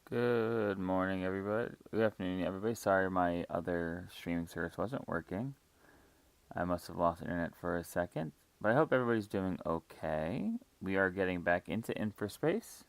Good morning, everybody. Good afternoon, everybody. Sorry my other streaming service wasn't working. I must have lost internet for a second, but I hope everybody's doing okay. We are getting back into Infraspace.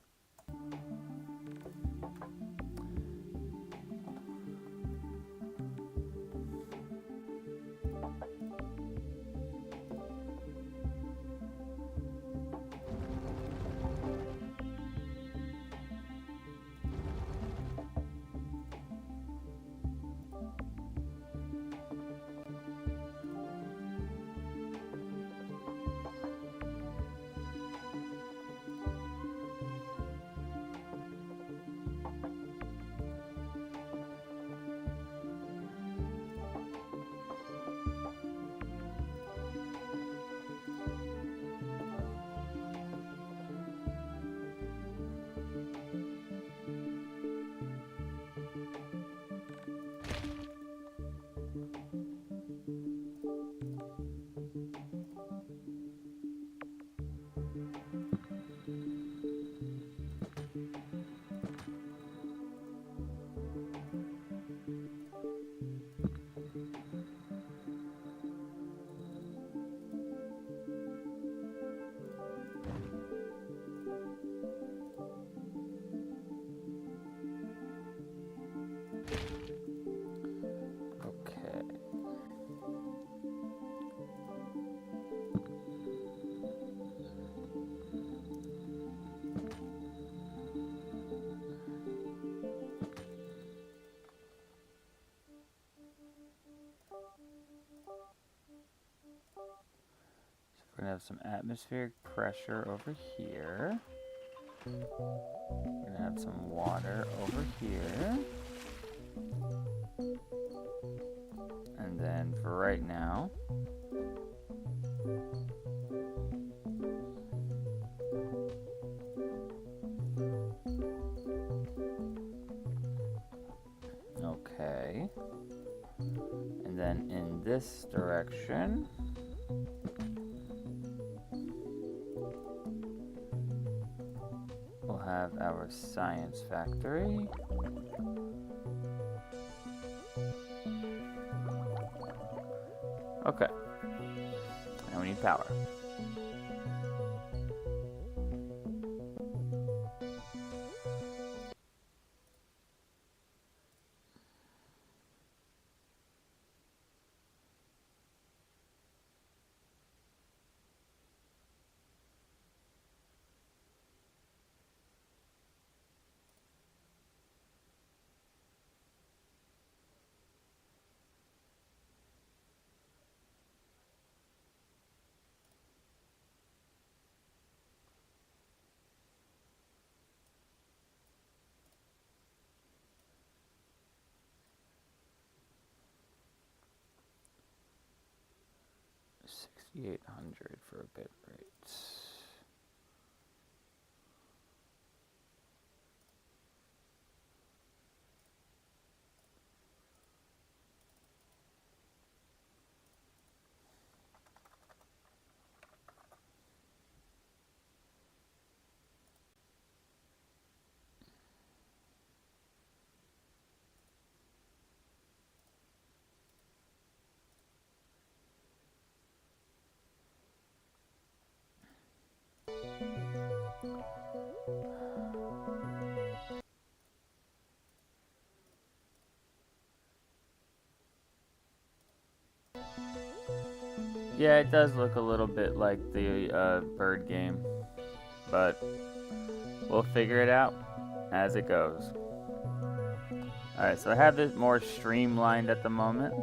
Okay. So we're gonna have some atmospheric pressure over here. We're gonna have some water over here. And then for right now, okay. And then in this direction, we'll have our science factory. Okay. Now we need power. $6,800 for a bit rate. Yeah, it does look a little bit like the bird game, but we'll figure it out as it goes. Alright, so I have this more streamlined at the moment.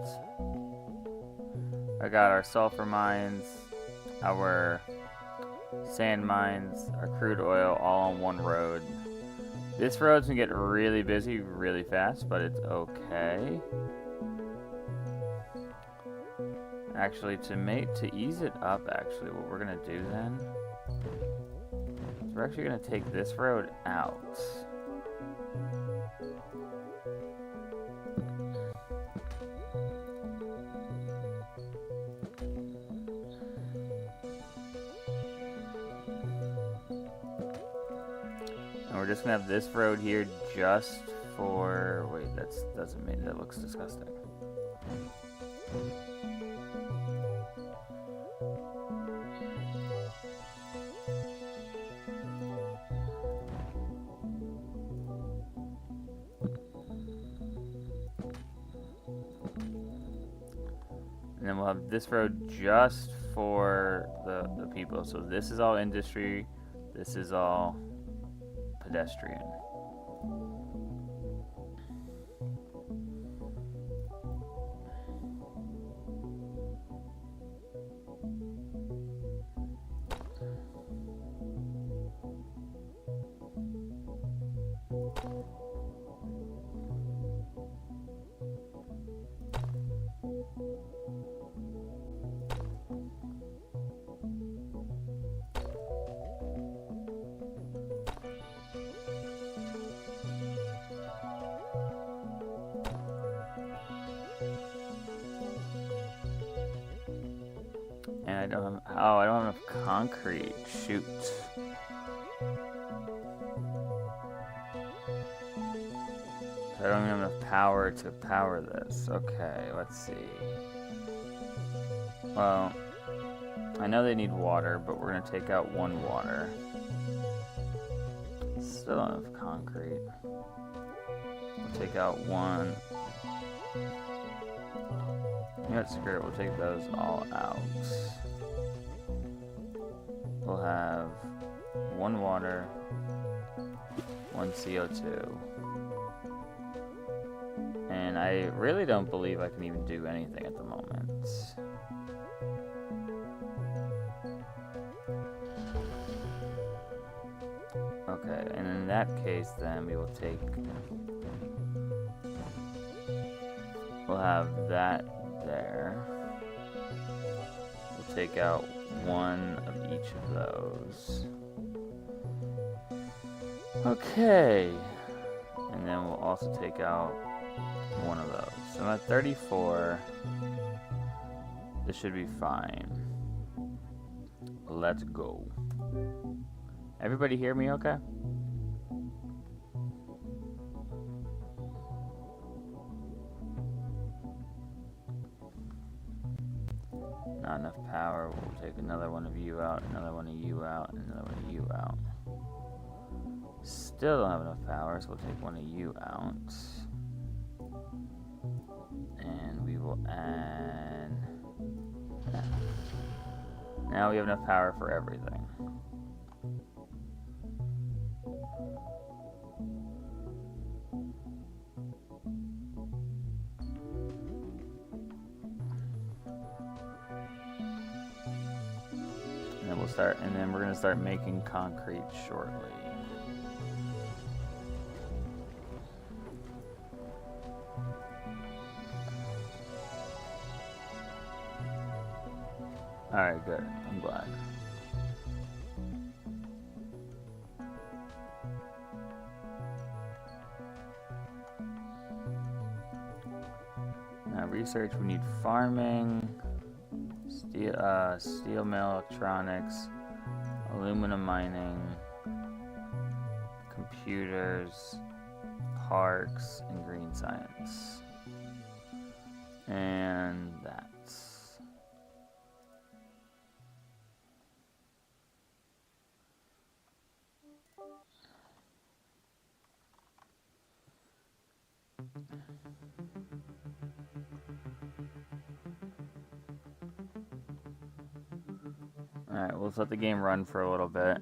I got our sulfur mines, our sand mines, our crude oil all on one road. This road's gonna get really busy really fast, but it's okay. Actually, to ease it up, actually, what we're gonna do then is we're actually gonna take this road out. And we're just gonna have this road here just for... Wait, that doesn't mean... That looks disgusting. And then we'll have this road just for the people. So this is all industry. This is all pedestrian. And I don't have... Oh, I don't have enough concrete. Shoot. I don't even have enough power to power this. Okay, let's see. Well, I know they need water, but we're gonna take out one water. Still don't have concrete. We'll take out one. You know what, screw it, we'll take those all out. We'll have one water, one CO2. And I really don't believe I can even do anything at the moment. Okay, and in that case then we will take... We'll have that there. We'll take out one of each of those. Okay. And then we'll also take out one of those. So I'm at 34. This should be fine. Let's go. Everybody hear me okay? Not enough power. We'll take another one of you out, another one of you out, and another one of you out. Still don't have enough power, so we'll take one of you out. And we will add... Now we have enough power for everything. And then we'll start, and then we're going to start making concrete shortly. Alright, good. I'm glad. Now, research, we need farming, steel mill, electronics, aluminum mining, computers, parks, and green science. And that's... Alright, we'll just let the game run for a little bit.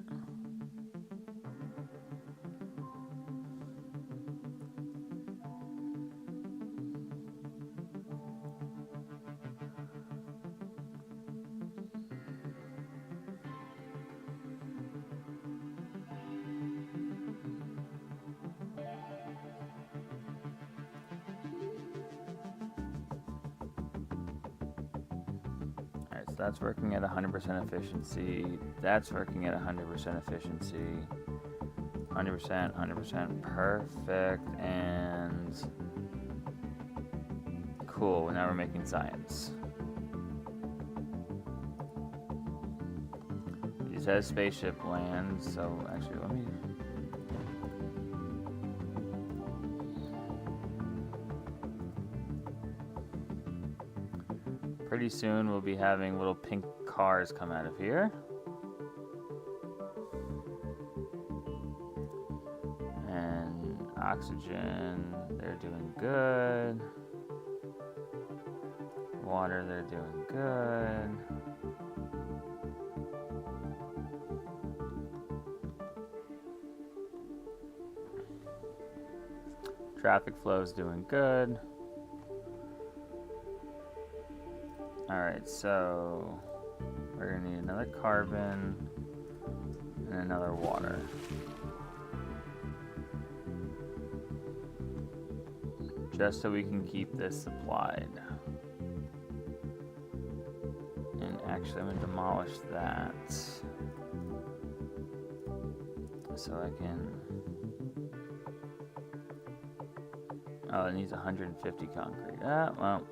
That's working at 100% efficiency. That's working at 100% efficiency. 100%, 100%, perfect, and cool. Now we're making science. It says spaceship lands, so actually let me soon we'll be having little pink cars come out of here. And oxygen, they're doing good. Water, they're doing good. Traffic flow's doing good. Alright, so we're gonna need another carbon and another water. Just so we can keep this supplied. And actually I'm gonna demolish that. So I can... Oh, it needs 150 concrete. Well,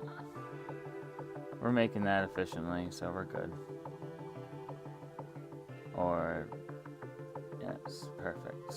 we're making that efficiently, so we're good. Or, yes, perfect.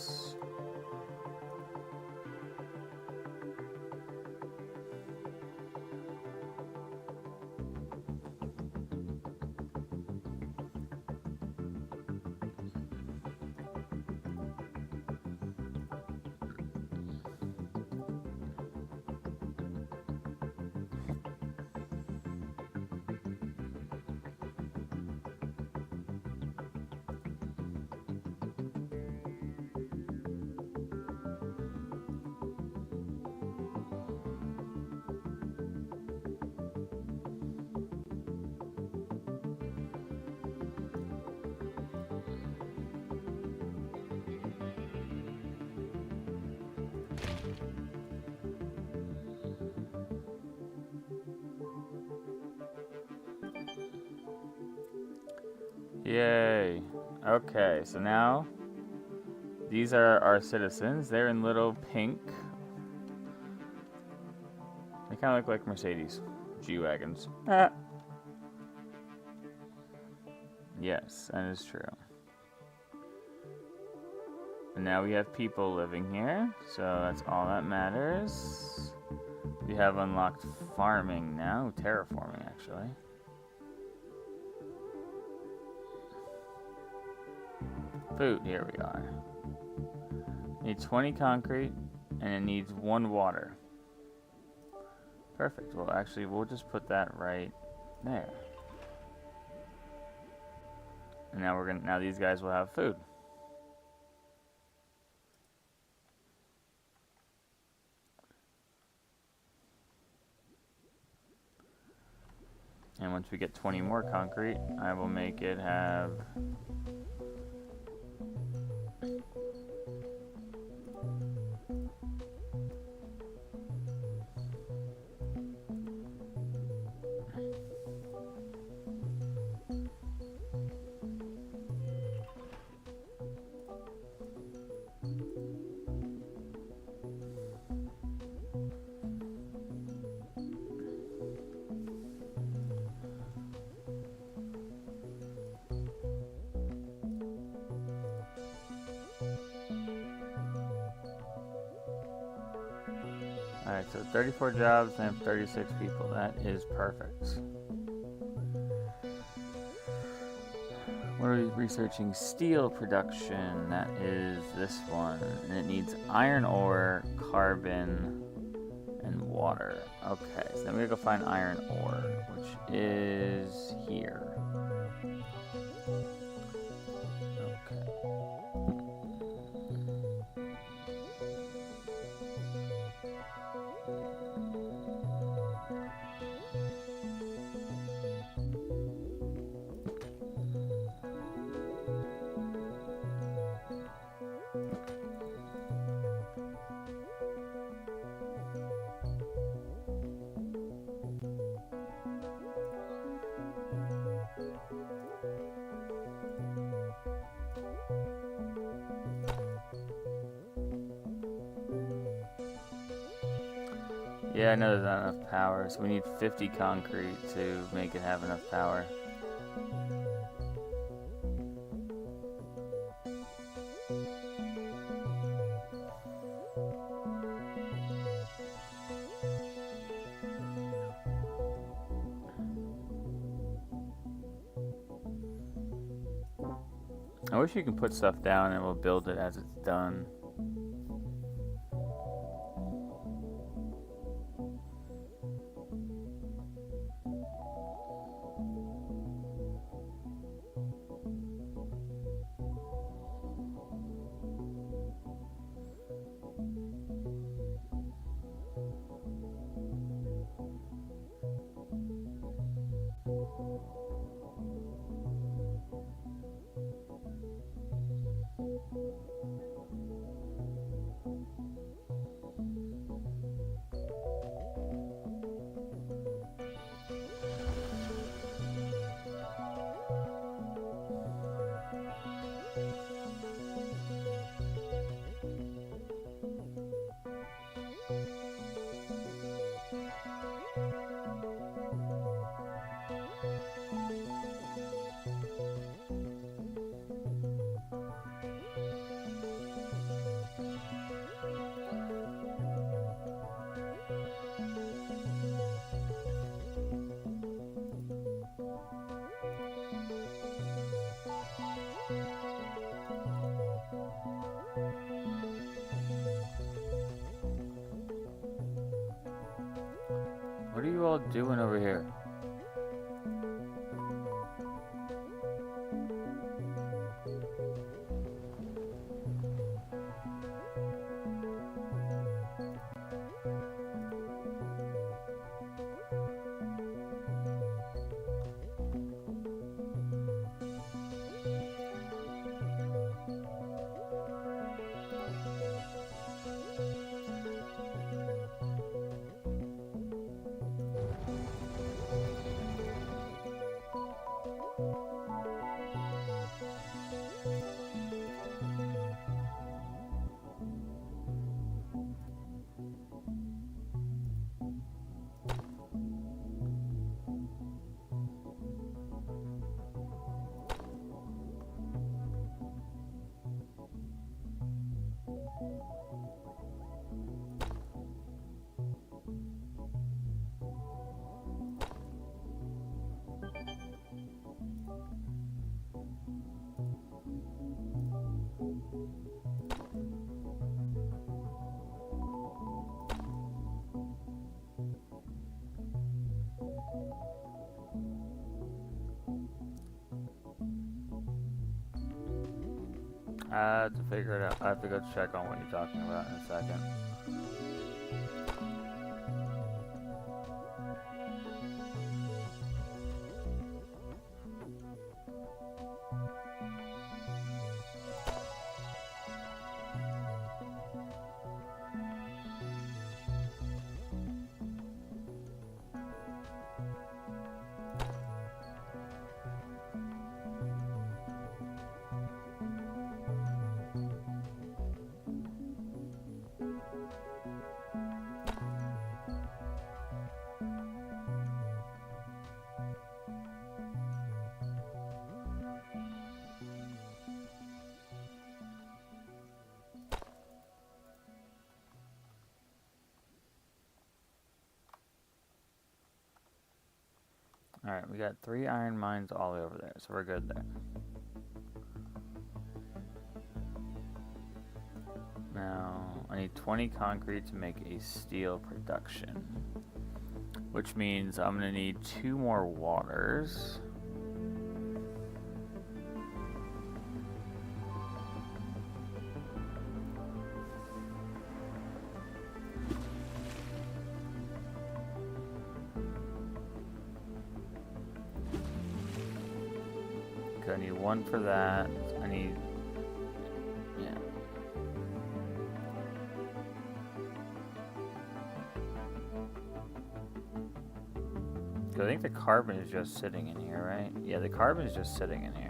Yay. Okay, so now these are our citizens. They're in little pink. They kind of look like Mercedes G-Wagons. Yes, that is true. And now we have people living here, so that's all that matters. We have unlocked farming now, terraforming actually. Food, here we are. Need 20 concrete, and it needs 1 water. Perfect. Well, actually, we'll just put that right there. And now now these guys will have food. And once we get 20 more concrete, I will make it have... Alright, so 34 jobs and I have 36 people. That is perfect. What are we researching? Steel production. That is this one. And it needs iron ore, carbon, and water. Okay, so then we're going to go find iron ore, which is here. Yeah, I know there's not enough power, so we need 50 concrete to make it have enough power. I wish you can put stuff down and we'll build it as it's done. What are you all doing over here? I have to figure it out. I have to go check on what you're talking about in a second. Alright, we got 3 iron mines all the way over there, so we're good there. Now, I need 20 concrete to make a steel production, which means I'm going to need 2 more waters. I need 1 for that. I need... yeah. I think the carbon is just sitting in here, right? Yeah, the carbon is just sitting in here.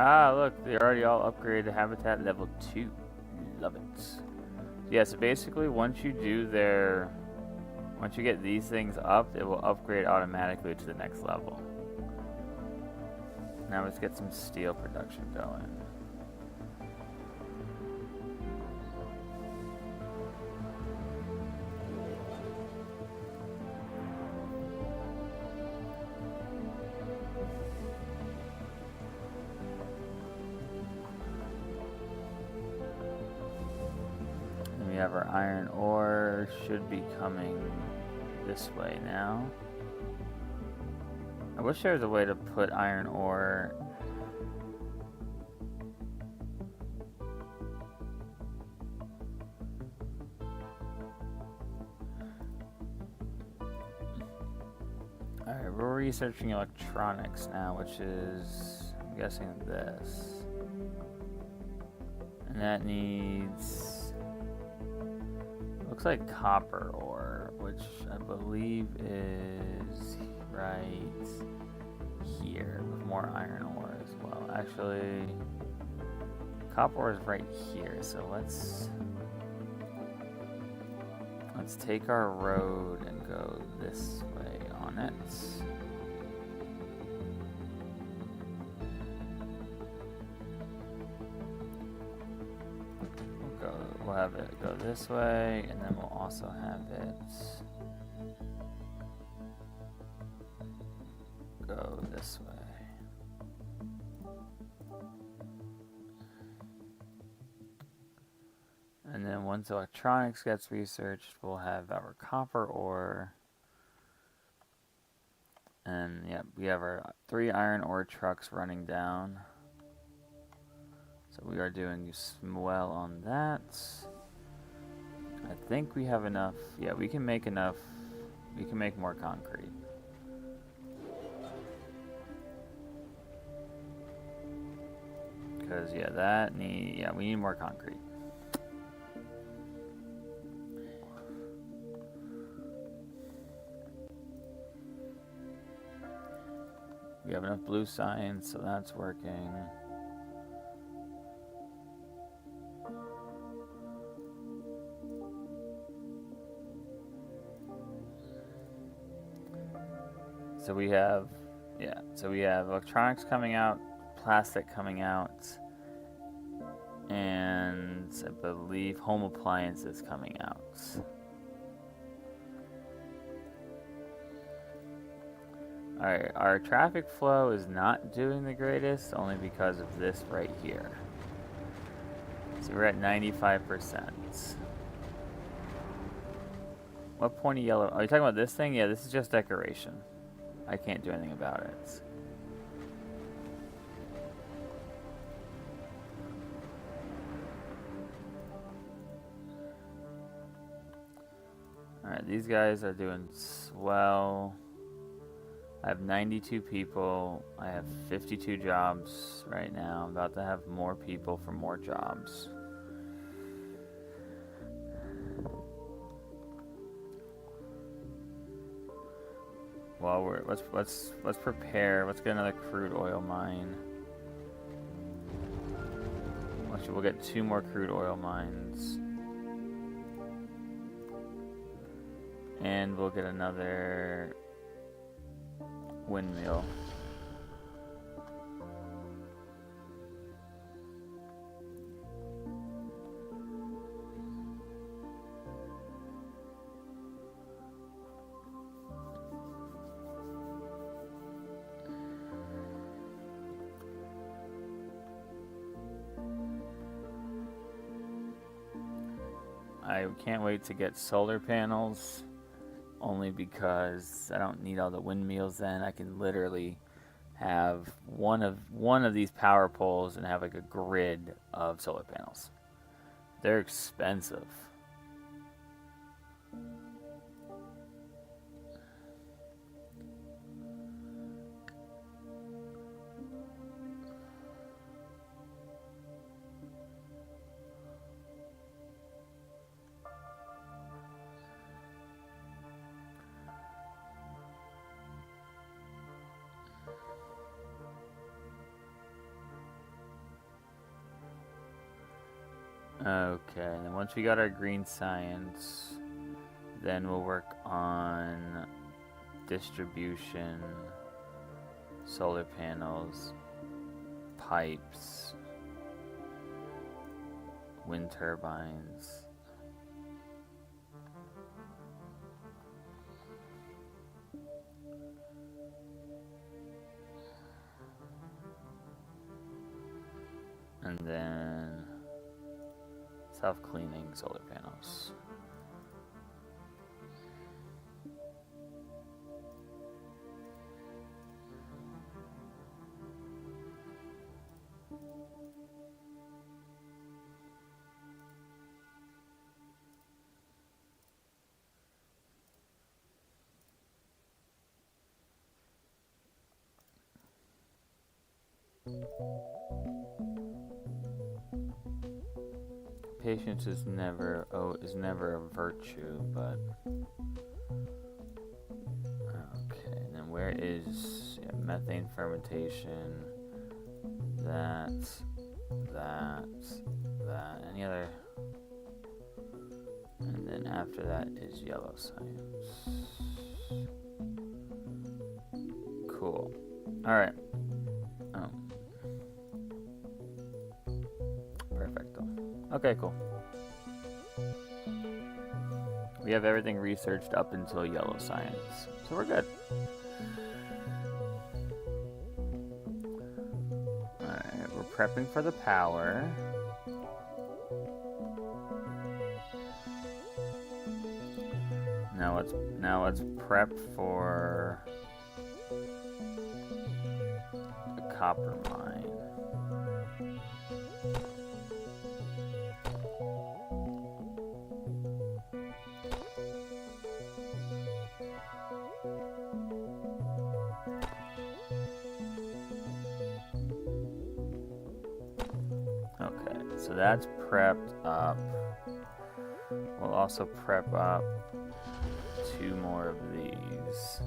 Ah, look, they already all upgraded to habitat level 2. Love it. Yeah, so basically once you get these things up, it will upgrade automatically to the next level. Now let's get some steel production going. And we have our iron ore, should be coming this way now. I wish there was a way to put iron ore. Alright, we're researching electronics now, which is, I'm guessing, this. And that needs, looks like copper ore, which I believe is right here, with more iron ore as well. Actually, copper ore is right here, so let's take our road and go this way on it. We'll have it go this way, and then we'll also have it go this way. And then once electronics gets researched, we'll have our copper ore. And yeah, we have our 3 iron ore trucks running down. So we are doing well on that. I think we have enough. Yeah, we can make enough. We can make more concrete. Because yeah, we need more concrete. We have enough blue signs, so that's working. So we have electronics coming out, plastic coming out, and I believe home appliances coming out. Alright, our traffic flow is not doing the greatest, only because of this right here. So we're at 95%. What pointy yellow? Are you talking about this thing? Yeah, this is just decoration. I can't do anything about it. Alright, these guys are doing swell. I have 92 people. I have 52 jobs right now. I'm about to have more people for more jobs. Well, let's prepare. Let's get another crude oil mine. Actually, we'll get 2 more crude oil mines. And we'll get another windmill. I can't wait to get solar panels, only because I don't need all the windmills then. I can literally have one of these power poles and have like a grid of solar panels. They're expensive. Okay, and then once we got our green science, then we'll work on distribution, solar panels, pipes, wind turbines. And then self-cleaning solar panels. Patience is never a virtue, but okay. And then where is methane fermentation? That. Any other? And then after that is yellow science. Cool. All right. Perfecto. Okay, cool. We have everything researched up until yellow science, so we're good. Alright, we're prepping for the power. Now let's prep for the copper mine. Okay, so that's prepped up. We'll also prep up 2 more of these.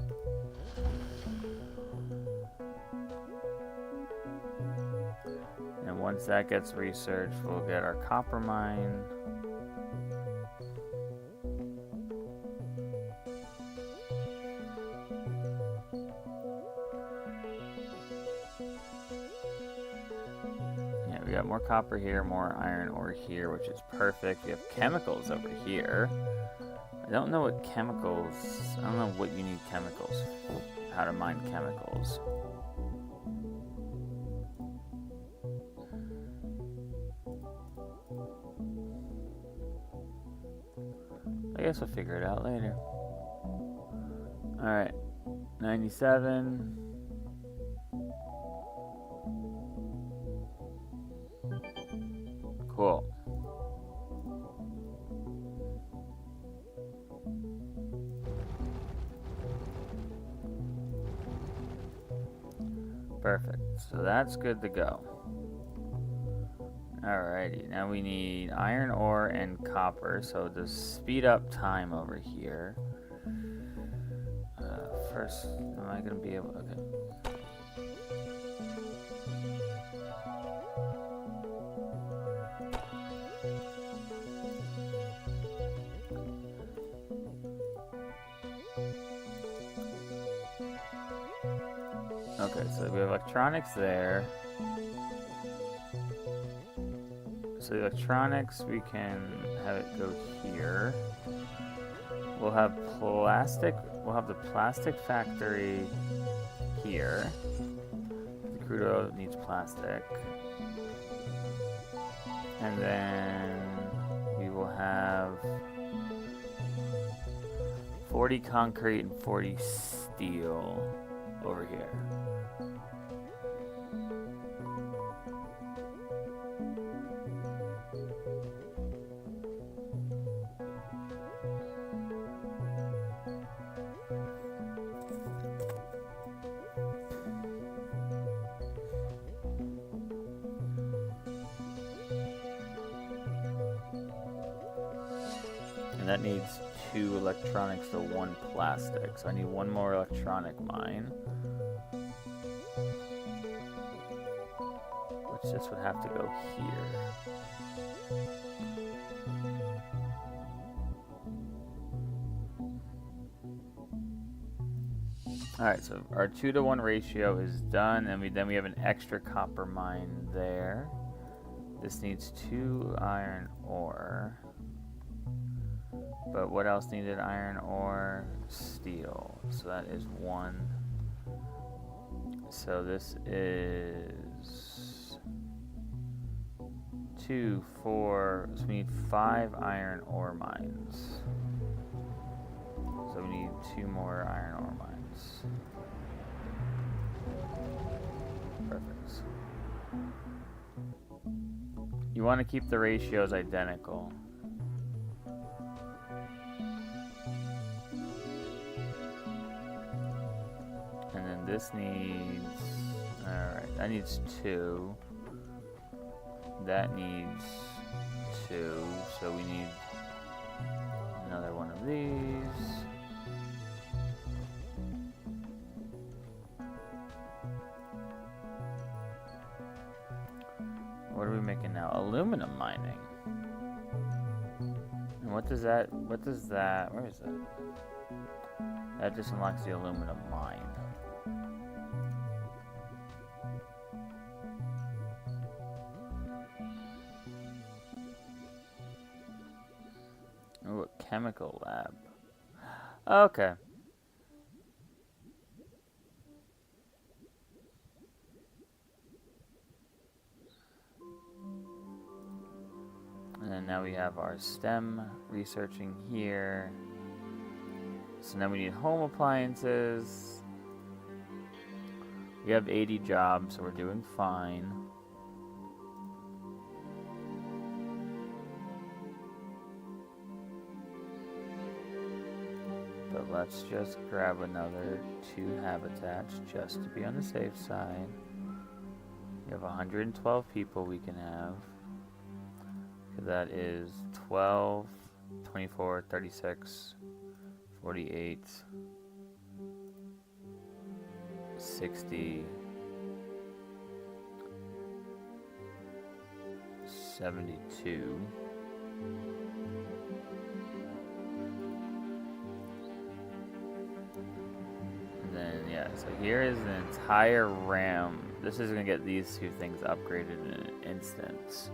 And once that gets researched, we'll get our copper mine. Yeah, we got more copper here, more iron ore here, which is perfect. We have chemicals over here. I don't know what chemicals, I don't know what you need chemicals, how to mine chemicals. I guess we'll figure it out later. Alright, 97. Cool. Perfect. So that's good to go. Alrighty, now we need iron ore and copper, so to speed up time over here. First, am I gonna be able? Okay. Okay, so we have electronics there. So the electronics, we can have it go here. We'll have plastic. We'll have the plastic factory here. The crude oil needs plastic. And then we will have 40 concrete and 40 steel over here. And that needs 2 electronics to 1 plastic. So I need 1 more electronic mine. Which just would have to go here. Alright, so our 2-to-1 ratio is done, and then we have an extra copper mine there. This needs 2 iron ore. But what else needed iron ore? Steel. So that is 1. So this is 2, 4. So we need 5 iron ore mines. So we need 2 more iron ore mines. Perfect. You want to keep the ratios identical. And then this needs... Alright, that needs 2. That needs 2. So we need another one of these. What are we making now? Aluminum mining. And what does that, where is that? That just unlocks the aluminum mine. Ooh, a chemical lab. Okay. And then now we have our STEM researching here. So now we need home appliances. We have 80 jobs, so we're doing fine. But let's just grab another 2 habitats just to be on the safe side. We have 112 people we can have. That is 12, 24, 36, 48, 60, 72. And then, yeah, so here is an entire RAM. This is going to get these 2 things upgraded in an instant.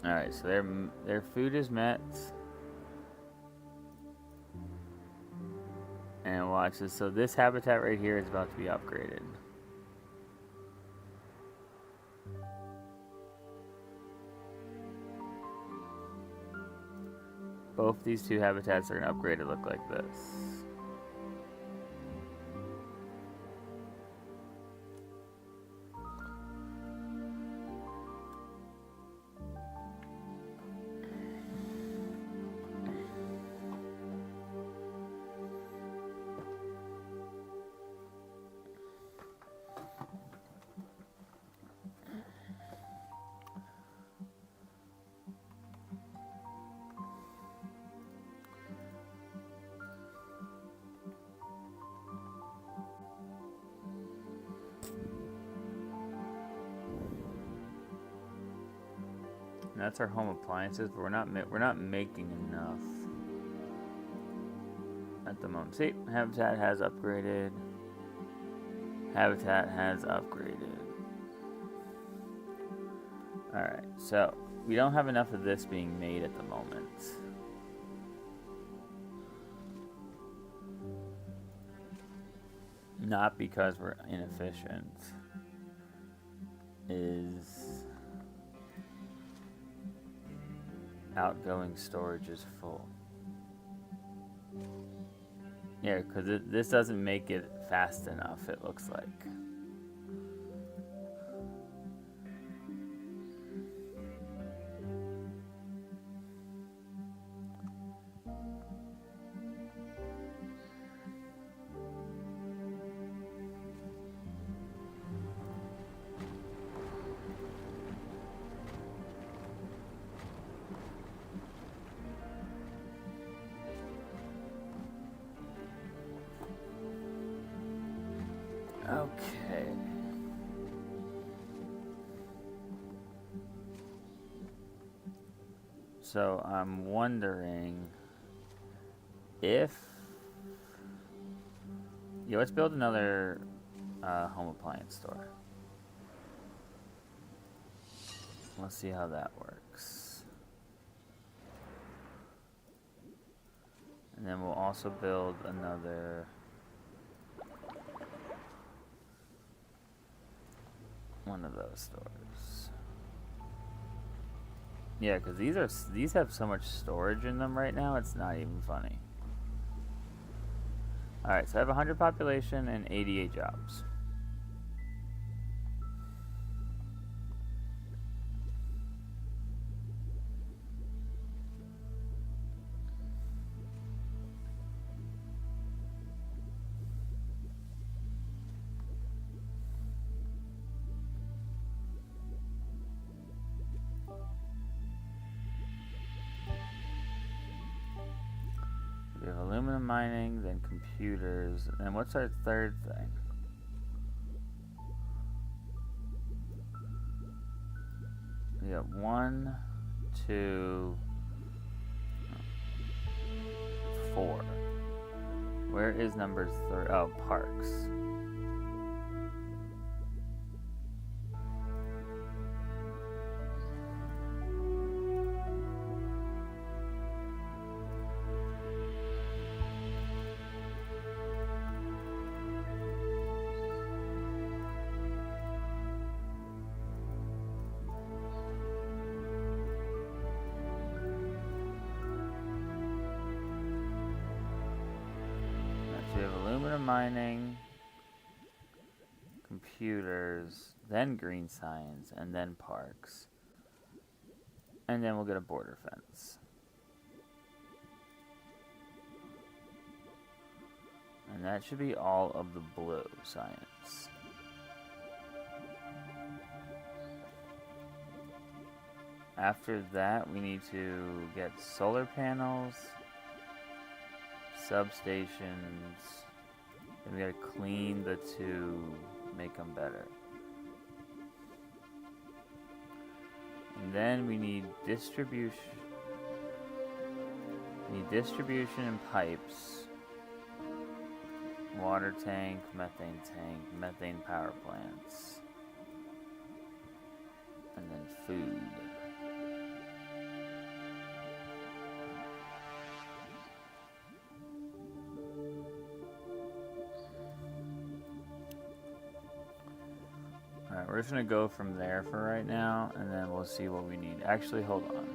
Alright, so their food is met. And watch this. So this habitat right here is about to be upgraded. Both these 2 habitats are going to upgrade to look like this. And that's our home appliances, but we're not making enough at the moment. See, habitat has upgraded. Habitat has upgraded. Alright, so we don't have enough of this being made at the moment. Not because we're inefficient. Outgoing storage is full. Yeah, because this doesn't make it fast enough, it looks like. Okay. So I'm wondering if... Yeah, let's build another home appliance store. Let's see how that works. And then we'll also build another... one of those stores. Yeah, because these have so much storage in them right now, it's not even funny. Alright, so I have 100 population and 88 jobs. We have aluminum mining, then computers, and what's our third thing? We got 1, 2, 4. Where is number 3? Oh, parks. We have aluminum mining, computers, then green science, and then parks. And then we'll get a border fence. And that should be all of the blue science. After that, we need to get solar panels, substations, and we gotta clean the two, make them better. And then we need distribution. We need distribution and pipes, water tank, methane power plants, and then food. Alright, we're just gonna go from there for right now, and then we'll see what we need. Actually, hold on.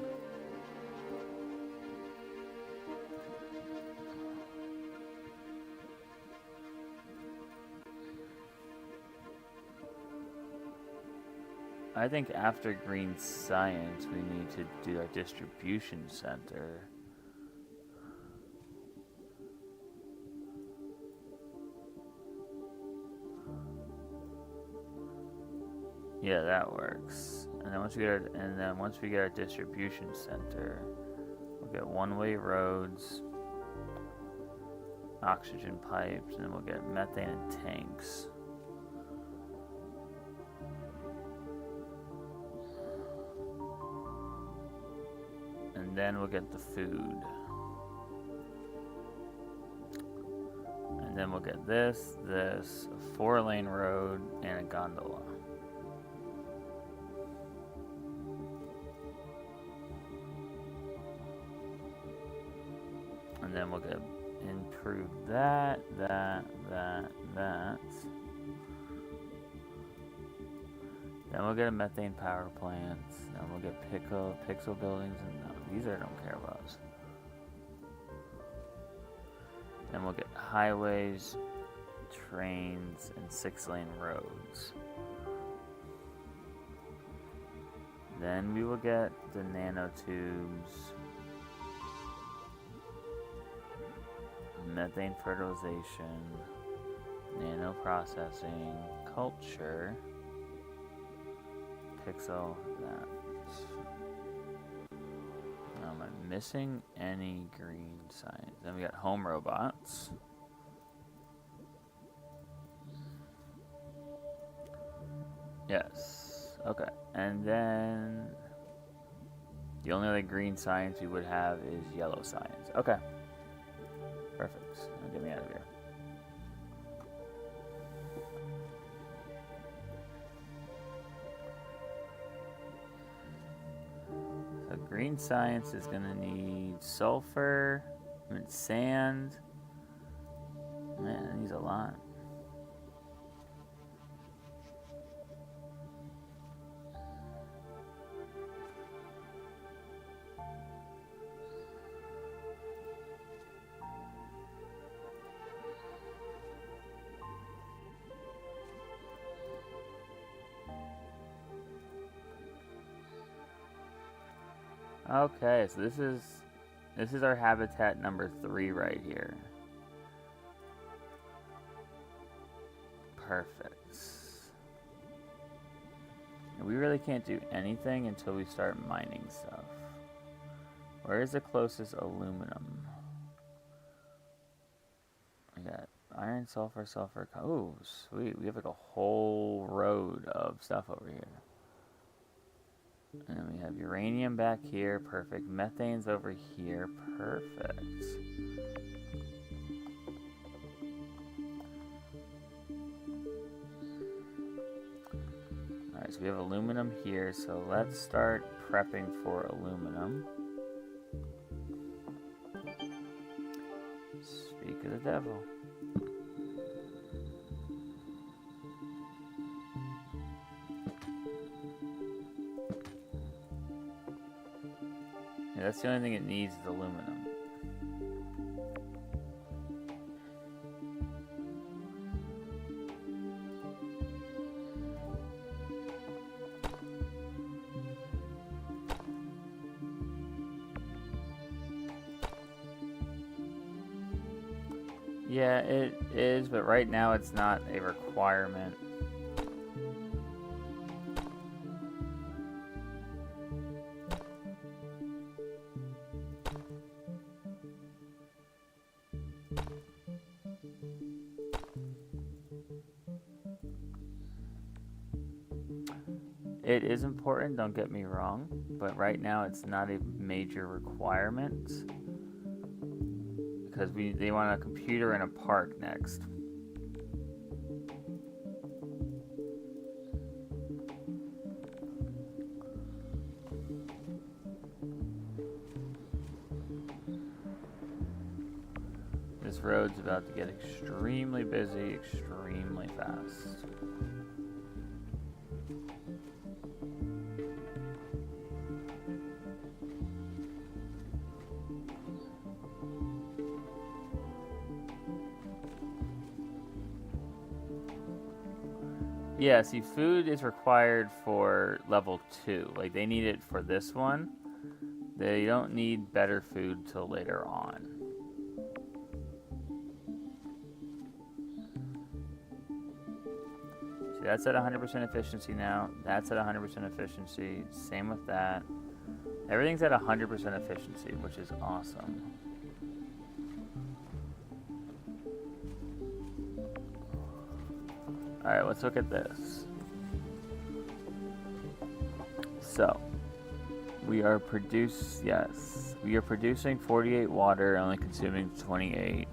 I think after green science, we need to do our distribution center. Yeah, that works. And then once we get our distribution center, we'll get one-way roads, oxygen pipes, and then we'll get methane and tanks. And then we'll get the food. And then we'll get this, a 4-lane road, and a gondola. And then we'll get improve that. Then we'll get a methane power plant. Then we'll get pixel buildings, and no, these I don't care about. Then we'll get highways, trains, and 6-lane roads. Then we will get the nanotubes, methane fertilization, nano processing, culture, pixel, that. Am I missing any green science? Then we got home robots. Yes. Okay. And then the only other green science we would have is yellow science. Okay. Perfect. Now get me out of here. So green science is going to need sulfur, sand. Man, it needs a lot. Okay, so this is our habitat number 3 right here. Perfect. And we really can't do anything until we start mining stuff. Where is the closest aluminum? We got iron, sulfur, sulfur. Oh, sweet. We have like a whole road of stuff over here. And then we have uranium back here. Perfect. Methane's over here. Perfect. Alright, so we have aluminum here. So let's start prepping for aluminum. Speak of the devil. Yeah, that's the only thing it needs is aluminum. Yeah, it is, but right now it's not a requirement. It is important, don't get me wrong, but right now it's not a major requirement because they want a computer in a park next. This road's about to get extremely busy, extremely fast. Yeah, see, food is required for level 2. Like, they need it for this one. They don't need better food till later on. See, that's at 100% efficiency now. That's at 100% efficiency. Same with that. Everything's at 100% efficiency, which is awesome. Alright, let's look at this. So, we are producing 48 water, only consuming 28.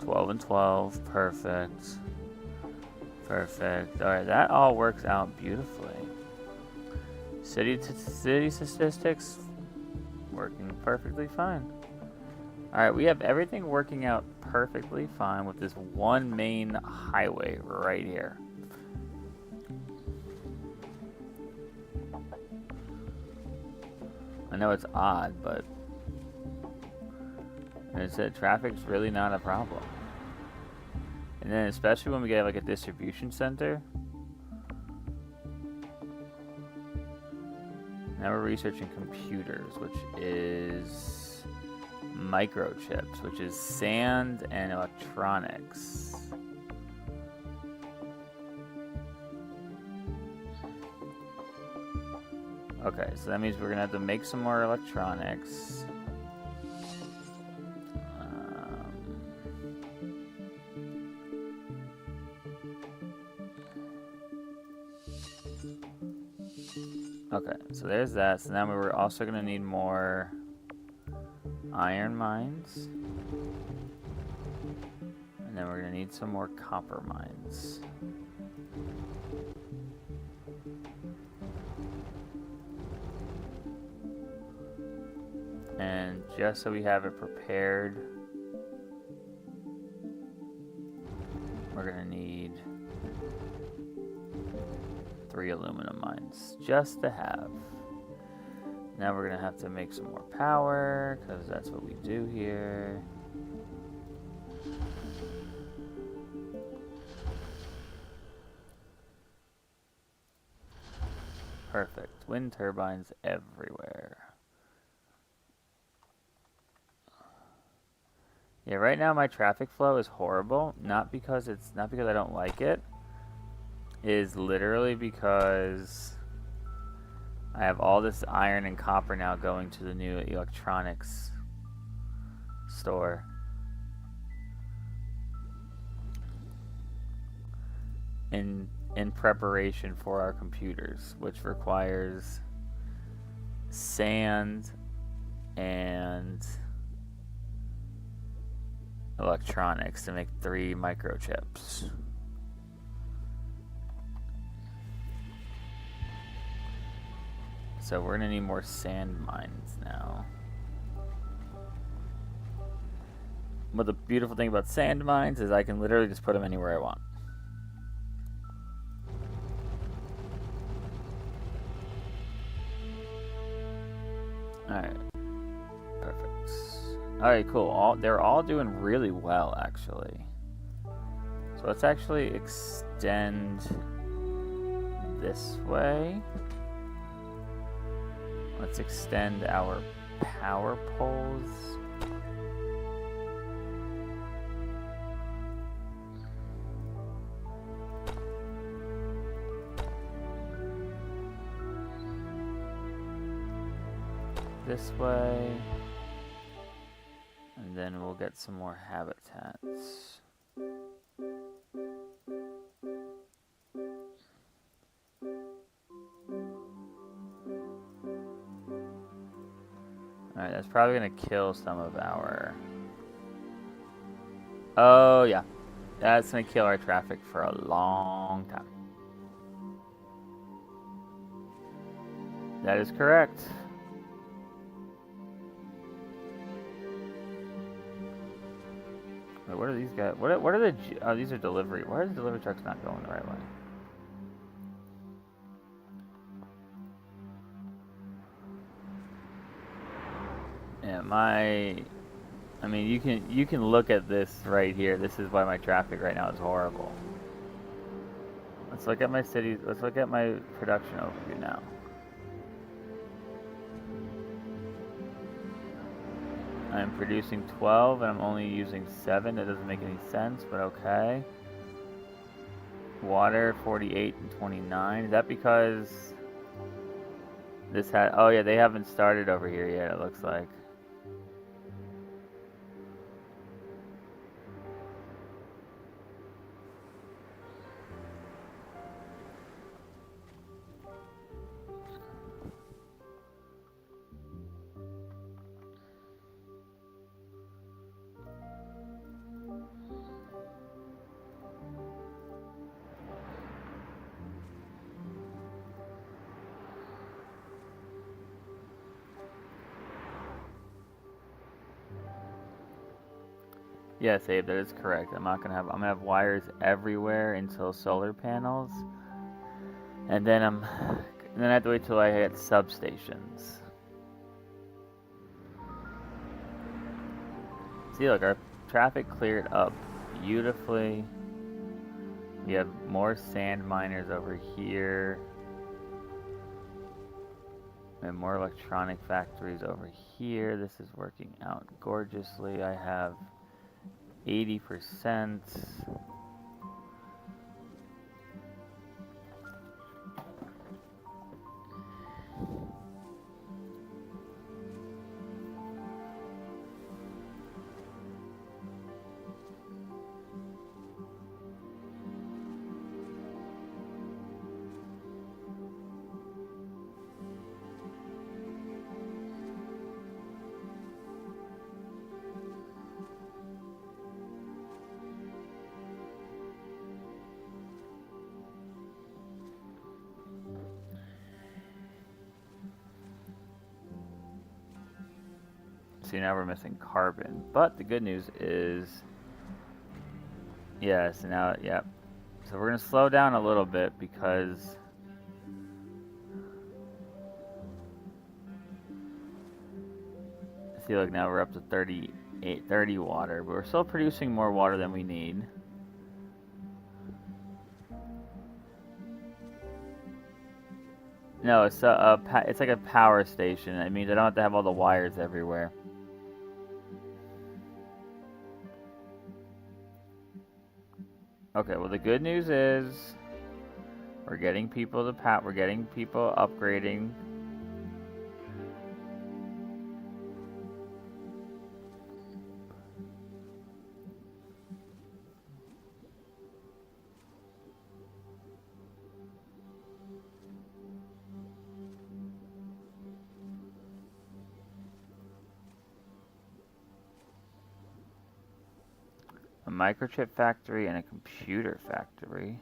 12 and 12, perfect. Perfect. Alright, that all works out beautifully. City statistics, working perfectly fine. Alright, we have everything working out perfectly fine with this one main highway right here. I know it's odd, but as I said, traffic's really not a problem. And then especially when we get like a distribution center. Now we're researching computers, which is microchips, which is sand and electronics. Okay, so that means we're gonna have to make some more electronics. Okay, so there's that. So now we're also going to need more iron mines. And then we're going to need some more copper mines. And just so we have it prepared, we're going to need 3 aluminum mines just to have. Now we're going to have to make some more power, because that's what we do here. Perfect. Wind turbines everywhere. Yeah, right now my traffic flow is horrible. Not because I don't like it. It is literally because I have all this iron and copper now going to the new electronics store. In preparation for our computers, which requires sand and electronics to make 3 microchips. So we're gonna need more sand mines now. But the beautiful thing about sand mines is I can literally just put them anywhere I want. Alright. Perfect. Alright, cool. They're all doing really well, actually. So let's actually extend this way. Let's extend our power poles. This way. And then we'll get some more habitats. Alright, that's probably going to kill some of our... Oh, yeah. That's going to kill our traffic for a long time. That is correct. Wait, what are these guys? What are the... Oh, these are delivery. Why are the delivery trucks not going the right way? Yeah, I mean, you can look at this right here. This is why my traffic right now is horrible. Let's look at my cities. Let's look at my production overview now. I'm producing 12 and I'm only using 7. That doesn't make any sense, but okay. Water 48 and 29. Is that because this had... Oh yeah, they haven't started over here yet, it looks like. Yes, Abe, that is correct. I'm gonna have wires everywhere until solar panels. And then I have to wait till I hit substations. See, look, our traffic cleared up beautifully. We have more sand miners over here. And more electronic factories over here. This is working out gorgeously. I have 80%. see, now we're missing carbon. But the good news is, yeah, so now, yeah. So we're going to slow down a little bit because see, look, now we're up to 30 water, but we're still producing more water than we need. No, it's it's like a power station. It means I don't have to have all the wires everywhere. Okay, well the good news is we're getting people to we're getting people upgrading. A microchip factory and a computer factory.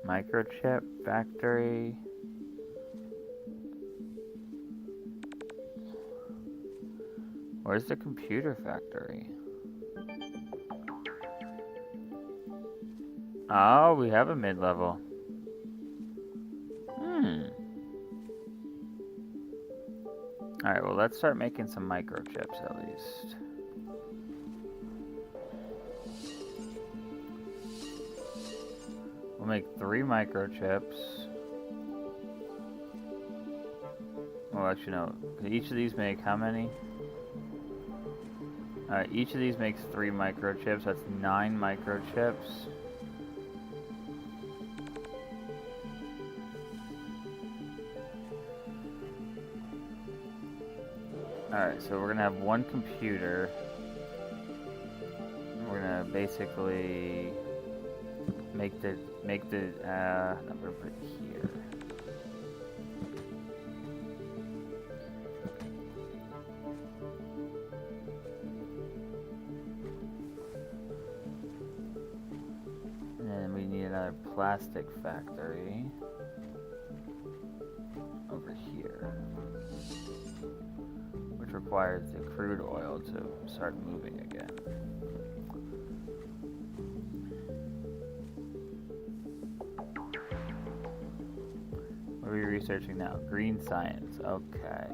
Microchip factory. Where's the computer factory? Oh, we have a mid-level. Alright, well let's start making some microchips at least. We'll make 3 microchips. Well, actually no. Each of these make how many? Alright, each of these makes 3 microchips. That's 9 microchips. Alright, so we're gonna have 1 computer. We're gonna basically make the I'm gonna put it here. And then we need another plastic factory over here, which requires the crude oil to start moving again. What are we researching now? Green science, okay.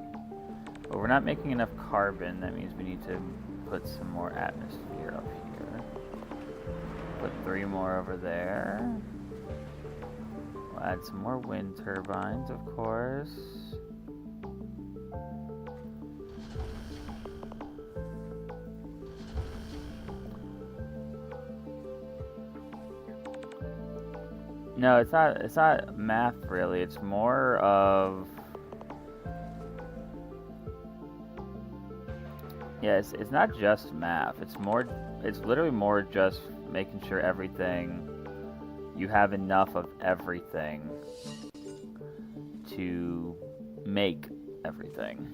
But we're not making enough carbon, that means we need to put some more atmosphere up here. Put 3 more over there. We'll add some more wind turbines, of course. No, it's not math really. It's more of it's not just math. It's literally more just making sure you have enough of everything to make everything.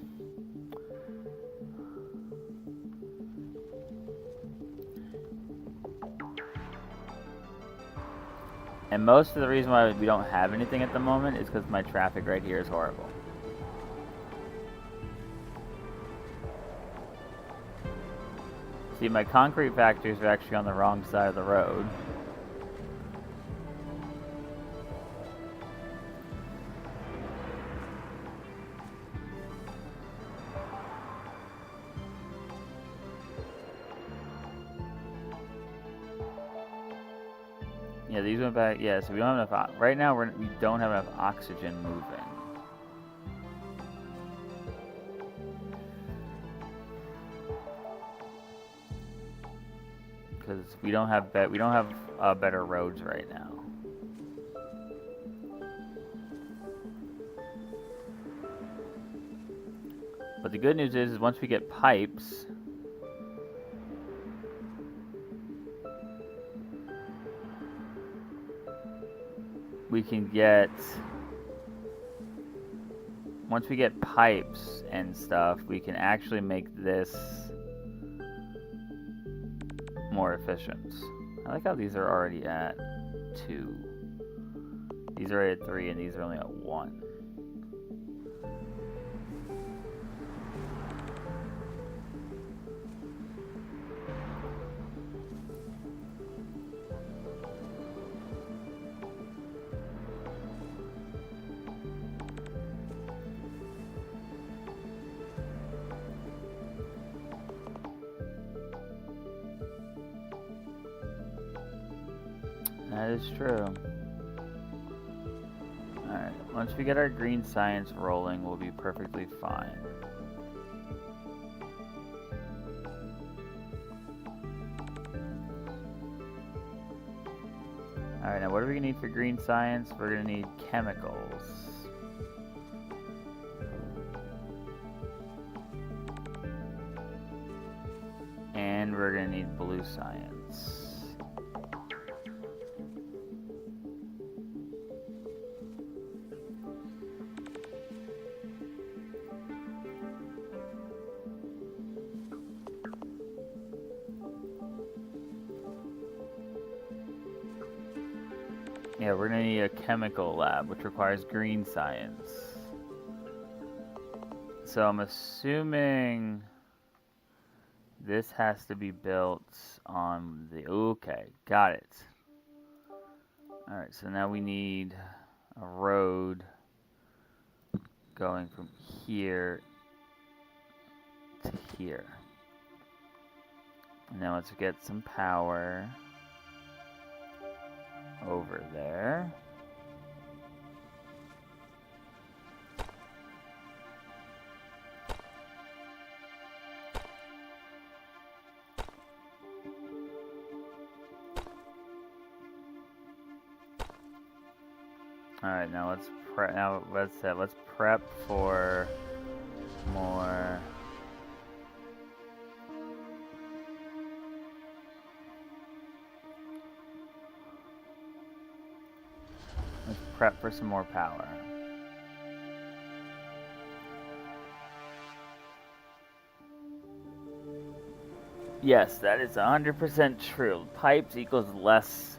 And most of the reason why we don't have anything at the moment is because my traffic right here is horrible. See, my concrete factories are actually on the wrong side of the road. Yeah, these went back. Yeah, so we don't have enough. Right now, we don't have enough oxygen moving. Because we don't have better roads right now. But the good news is once we get pipes, we can get, once we get pipes and stuff, we can actually make this more efficient. I like how these are already at 2. These are at 3 and these are only at 1. That is true. Alright, once we get our green science rolling, we'll be perfectly fine. Alright, now what are we going to need for green science? We're going to need chemicals. And we're going to need blue science. Yeah, we're going to need a chemical lab, which requires green science. So I'm assuming this has to be built on the... Okay, got it. Alright, so now we need a road going from here to here. And now let's get some power over there. All right, now let's prep. Now let's prep for more. Let's prep for some more power. Yes, that is 100% true. Pipes equals less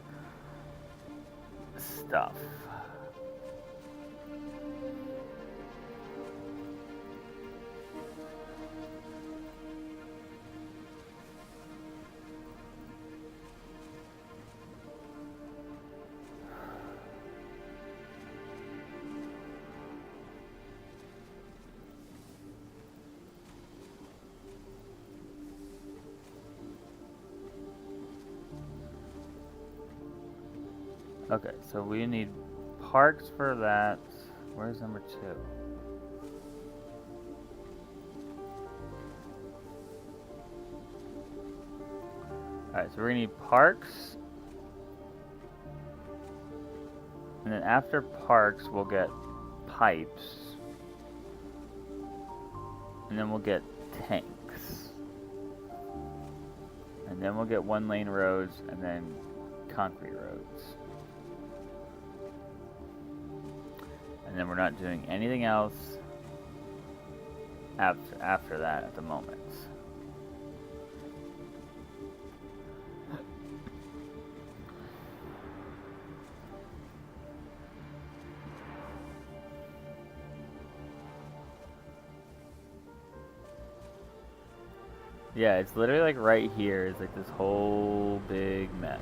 stuff. Okay, so we need parks for that. Where's number 2? Alright, so we're gonna need parks. And then after parks, we'll get pipes. And then we'll get tanks. And then we'll get 1-lane roads and then concrete roads. And then we're not doing anything else after that at the moment. Yeah, it's literally like right here is like this whole big mess.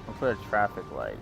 We'll put a traffic lights.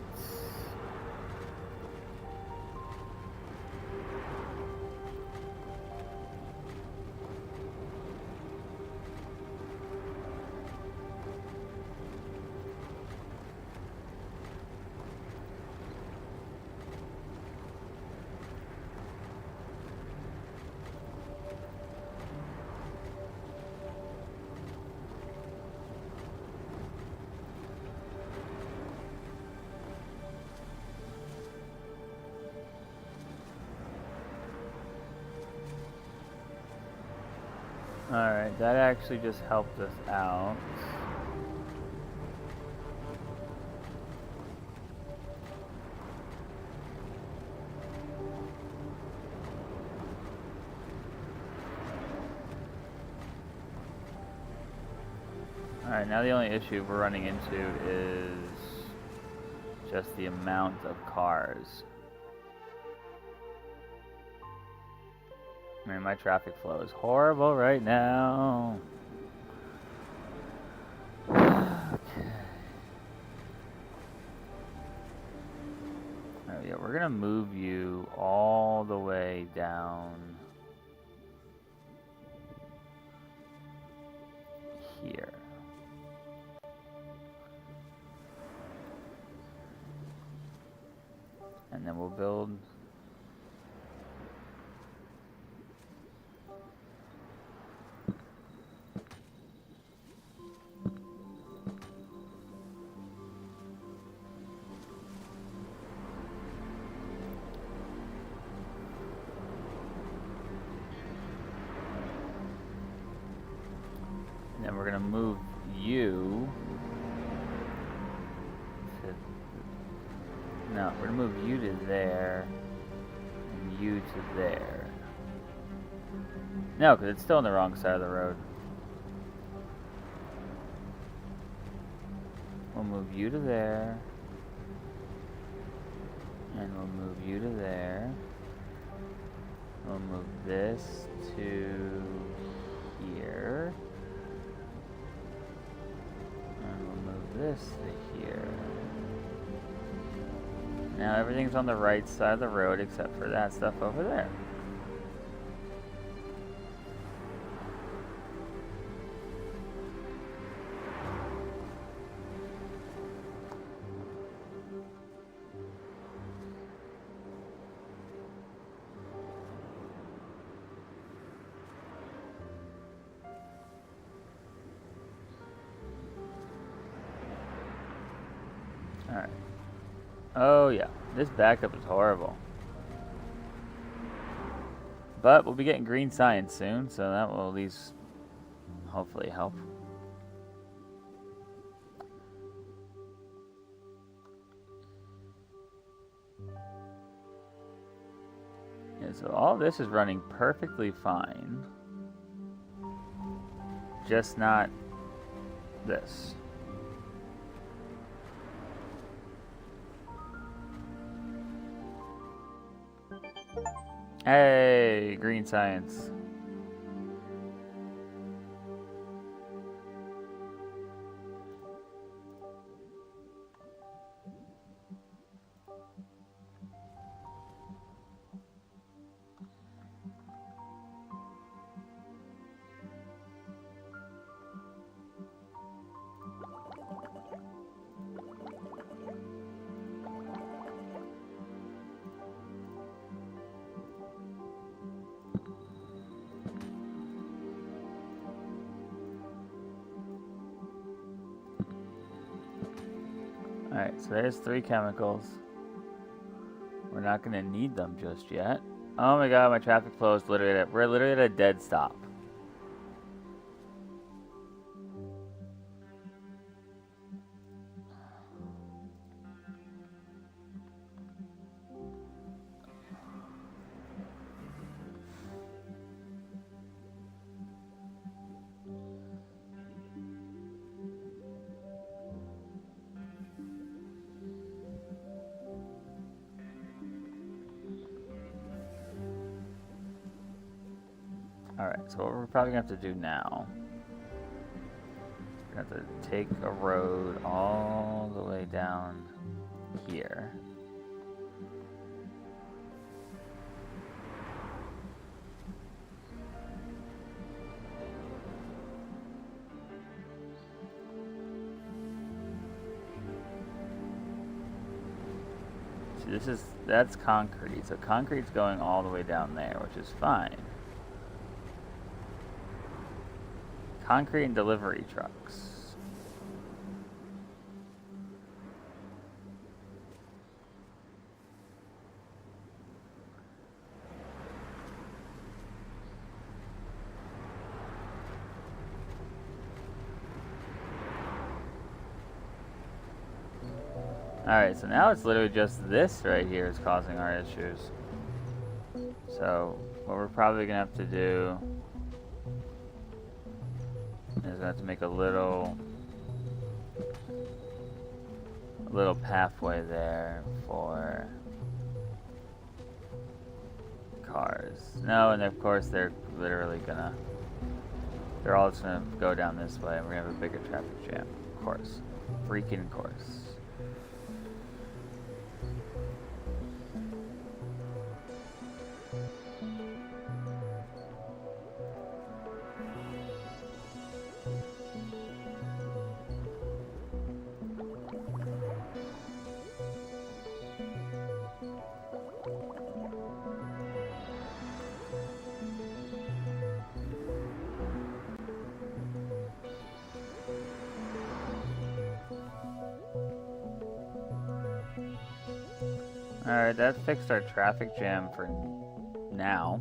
Alright, that actually just helped us out. Alright, now the only issue we're running into is just the amount of cars. I mean, my traffic flow is horrible right now. Okay. Alright, yeah, we're gonna move you all the way down here. And then we'll build and then we're gonna move you to no, we're gonna move you to there and you to there. No, because it's still on the wrong side of the road. We'll move you to there. And we'll move you to there. We'll move this to here. And we'll move this to here. Now everything's on the right side of the road except for that stuff over there. Alright. Oh yeah, this backup is horrible. But we'll be getting green science soon, so that will at least hopefully help. Yeah, so all this is running perfectly fine. Just not this. Hey, green science. Alright, so there's 3 chemicals. We're not going to need them just yet. Oh my god, my traffic flow is literally we're literally at a dead stop. Alright, so what we're probably going to have to do now, we're going to have to take a road all the way down here. See, that's concrete, so concrete's going all the way down there, which is fine. Concrete and delivery trucks. Alright, so now it's literally just this right here is causing our issues. So, what we're probably going to have to do is I have to make a little little pathway there for cars. No, and of course they're literally gonna, they're all just gonna go down this way and we're gonna have a bigger traffic jam. Of course. Freaking course. Alright, that fixed our traffic jam for now.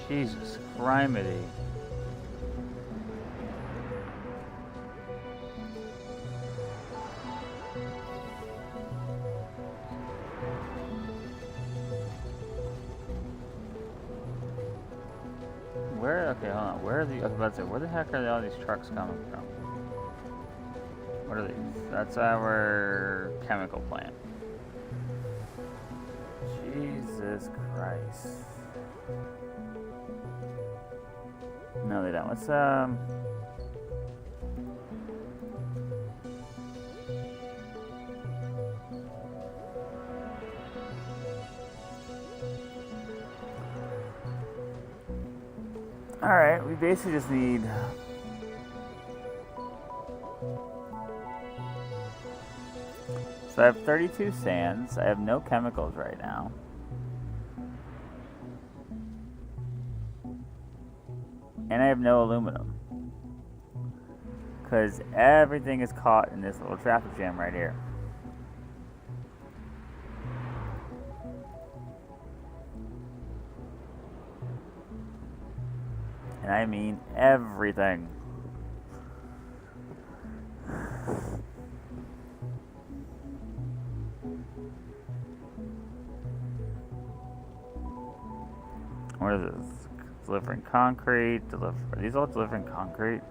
Jesus criminy. Where, okay, hold on. Where are the, I was about to say, where the heck are all these trucks coming from? What are these? That's our chemical plant. Jesus Christ. No, they don't. Let's, alright, we basically just need... So I have 32 sands. I have no chemicals right now. And I have no aluminum. Because everything is caught in this little traffic jam right here. And I mean everything. What is this? Delivering concrete. Are these all delivering concrete?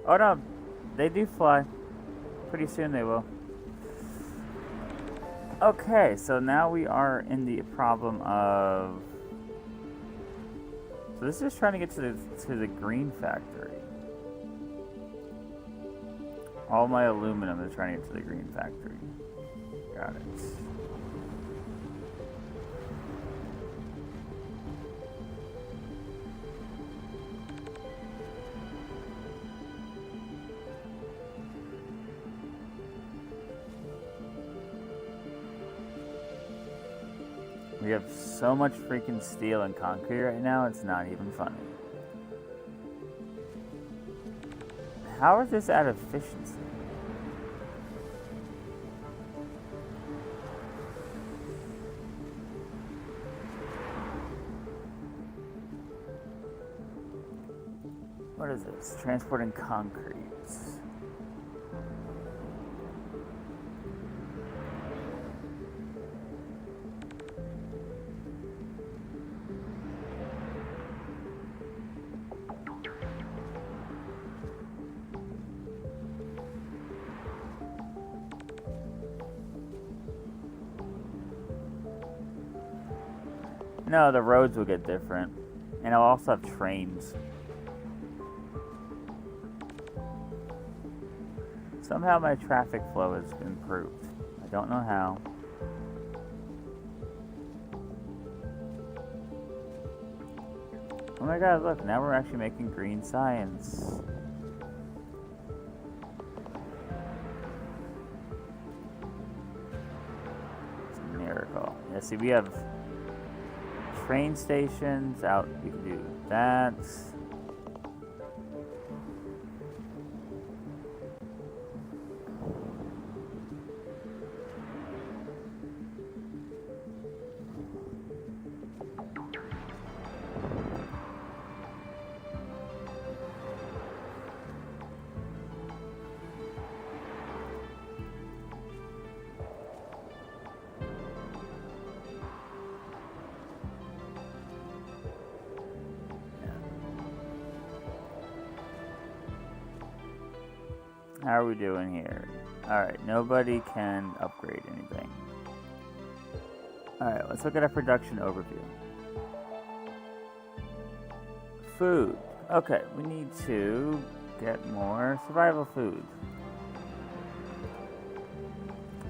Oh no, they do fly. Pretty soon they will. Okay, so now we are in the problem of. So this is trying to get to the green factory. All my aluminum is trying to get to the green factory. Got it. We have so much freaking steel and concrete right now, it's not even funny. How is this at efficiency? What is this? Transporting concrete. No, the roads will get different. And I'll also have trains. Somehow my traffic flow has improved. I don't know how. Oh my god, look, now we're actually making green science. It's a miracle. Yeah, see, we have train stations out. We can do that. How are we doing here? Alright, nobody can upgrade anything. Alright, let's look at our production overview. Food. Okay, we need to get more survival food.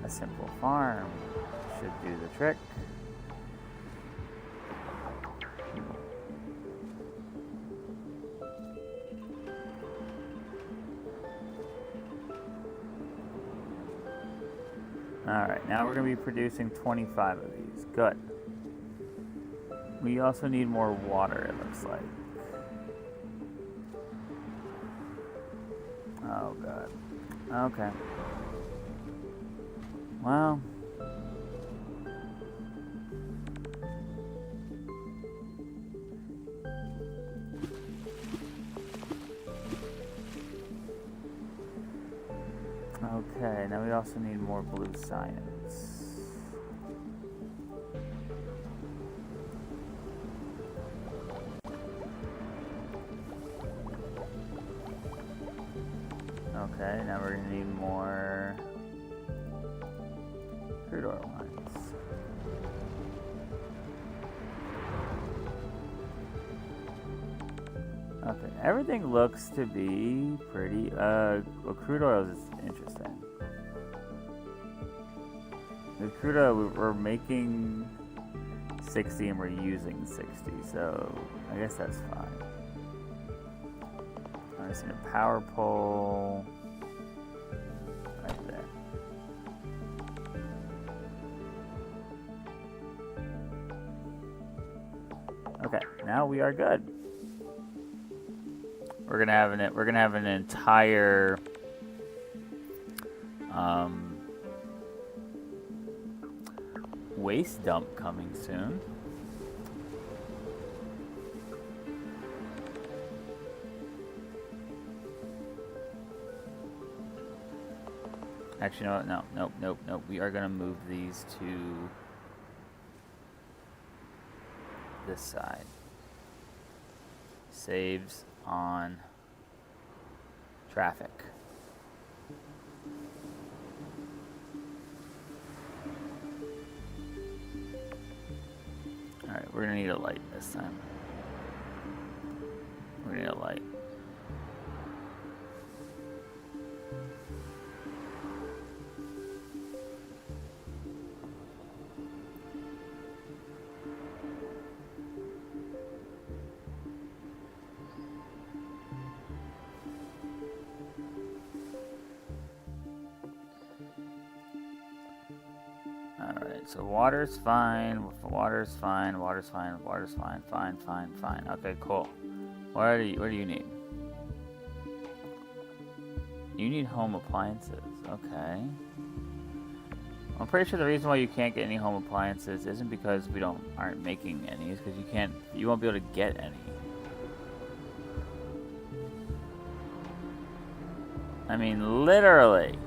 A simple farm should do the trick. Alright, now we're going to be producing 25 of these. Good. We also need more water, it looks like. Oh, God. Okay. Well. Okay, now we also need more blue science. Okay, now we're gonna need more crude oil lines. Okay, everything looks to be pretty, well, crude oil is interesting. With crude oil, we're making 60 and we're using 60, so I guess that's fine. I just need a power pole right there. Okay, now we are good. We're gonna have an entire waste dump coming soon. Actually, no, nope. We are gonna move these to this side. Saves on traffic. Alright, we're gonna need a light this time. We're gonna need a light. Alright, so water's fine, water's fine. Fine. Okay, cool. What do you need? You need home appliances, okay. I'm pretty sure the reason why you can't get any home appliances isn't because we aren't making any, it's because you won't be able to get any. I mean, literally.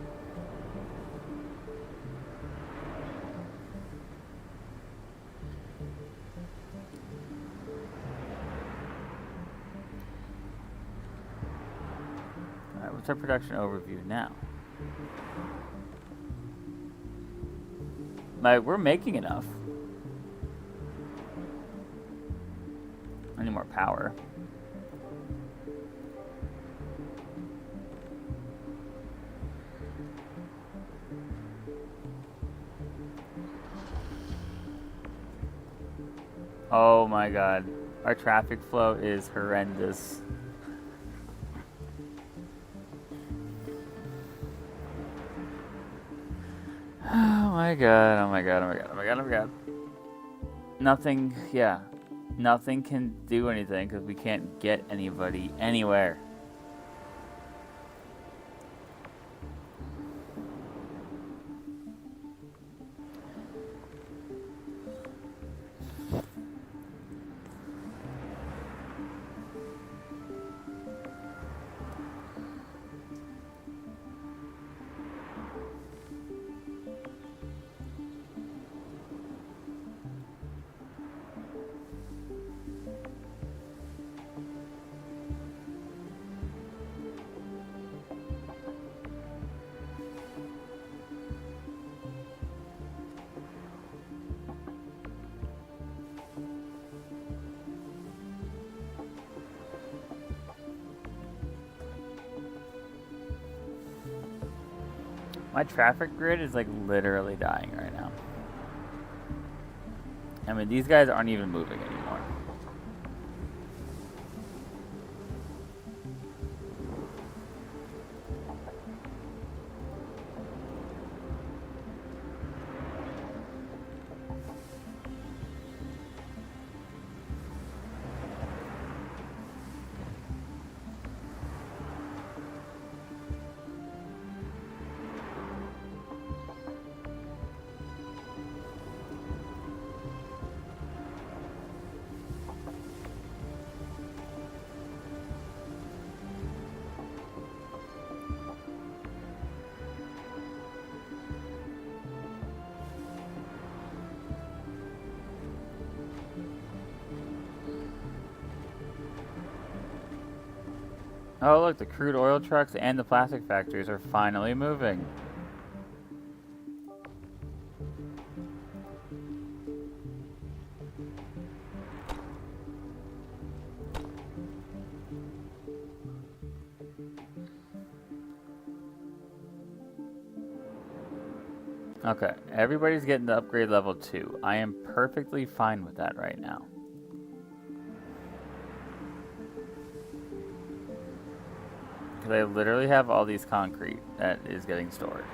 Alright, what's our production overview now? Like, we're making enough. I need more power. Oh my god. Our traffic flow is horrendous. Oh my god. Nothing can do anything because we can't get anybody anywhere. My traffic grid is like literally dying right now. I mean, these guys aren't even moving anymore. Oh look, the crude oil trucks and the plastic factories are finally moving. Okay, everybody's getting to upgrade level 2. I am perfectly fine with that right now. Because I literally have all these concrete that is getting stored.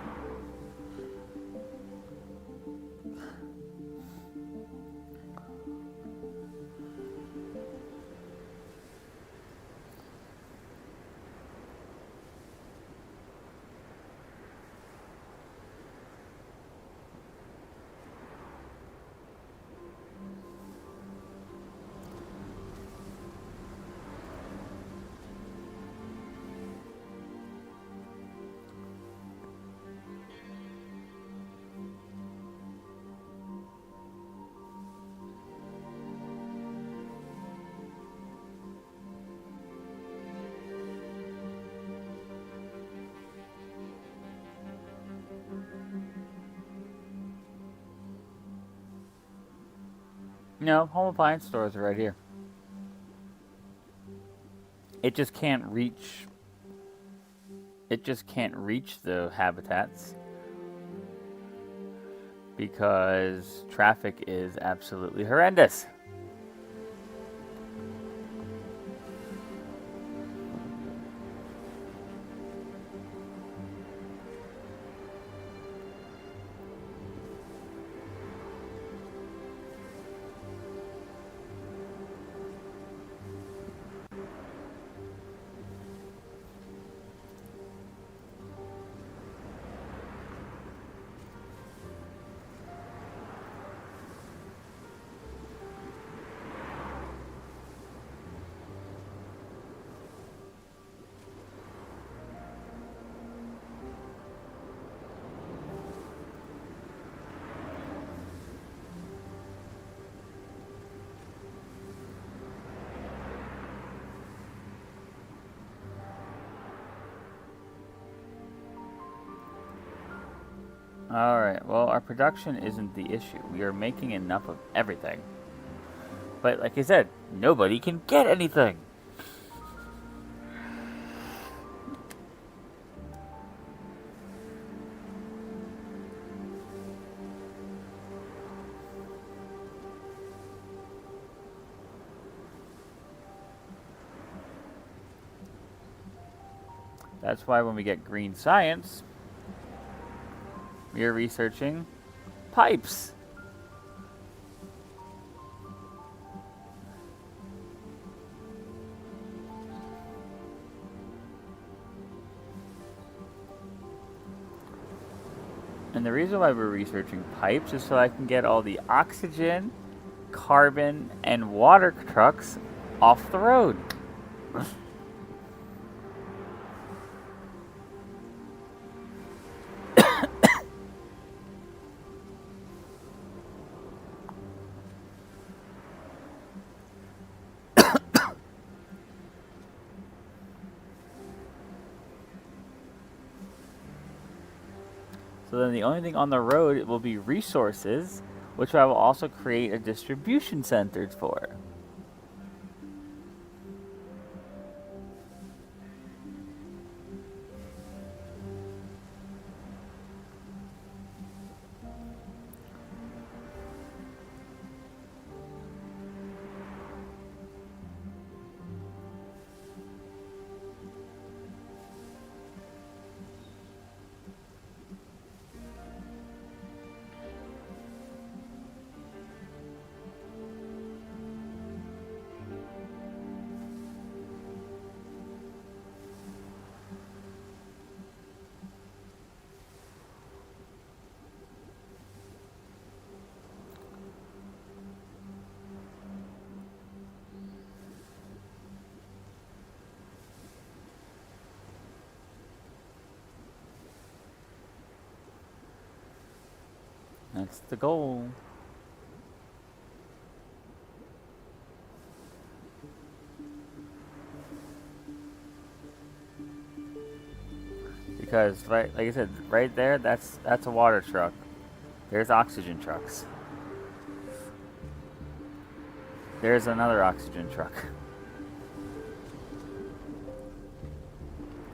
No, home appliance stores are right here. It just can't reach. It just can't reach the habitats because traffic is absolutely horrendous. Alright, well, our production isn't the issue. We are making enough of everything. But like I said, nobody can get anything. That's why when we get green science, we are researching pipes. And the reason why we're researching pipes is so I can get all the oxygen, carbon, and water trucks off the road. So then the only thing on the road will be resources, which I will also create a distribution center for. That's the goal. Because right, like I said, right there, that's a water truck. There's oxygen trucks. There's another oxygen truck.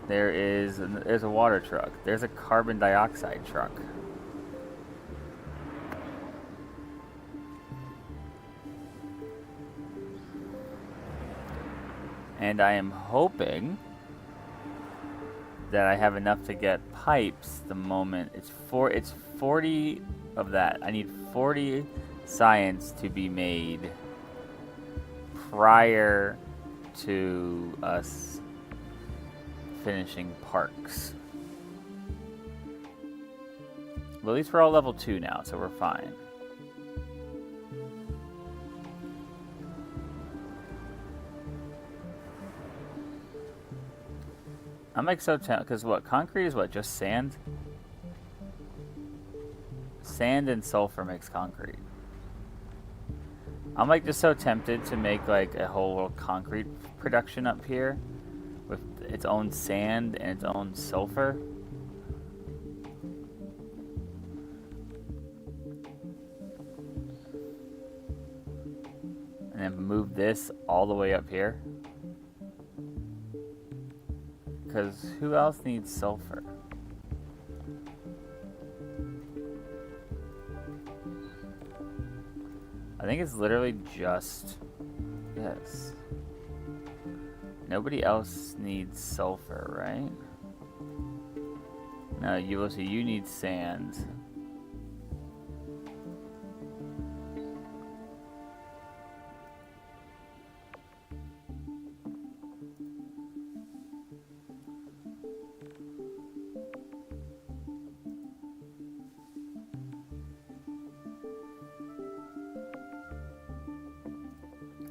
There's a water truck. There's a carbon dioxide truck. And I am hoping that I have enough to get pipes the moment it's 40 of that. I need 40 science to be made prior to us finishing parks. Well, at least we're all level 2 now, so we're fine. I'm like so tempted, because what, concrete is what, just sand? Sand and sulfur makes concrete. I'm like just so tempted to make like a whole little concrete production up here with its own sand and its own sulfur. And then move this all the way up here. Because who else needs sulfur? I think it's literally just this. Nobody else needs sulfur, right? No, you will see. You need sand.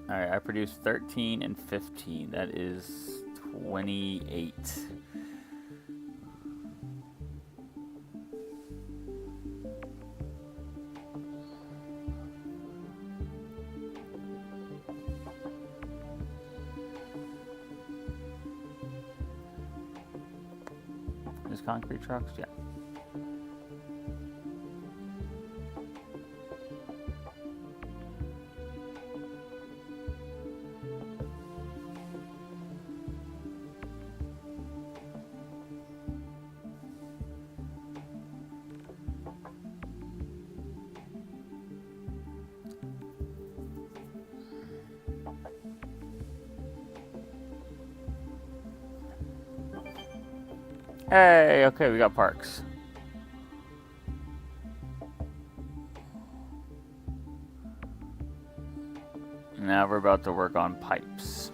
Alright, I produced 13 and 15. That is 28. There's concrete trucks? Yeah. Hey, okay, we got parks. Now we're about to work on pipes.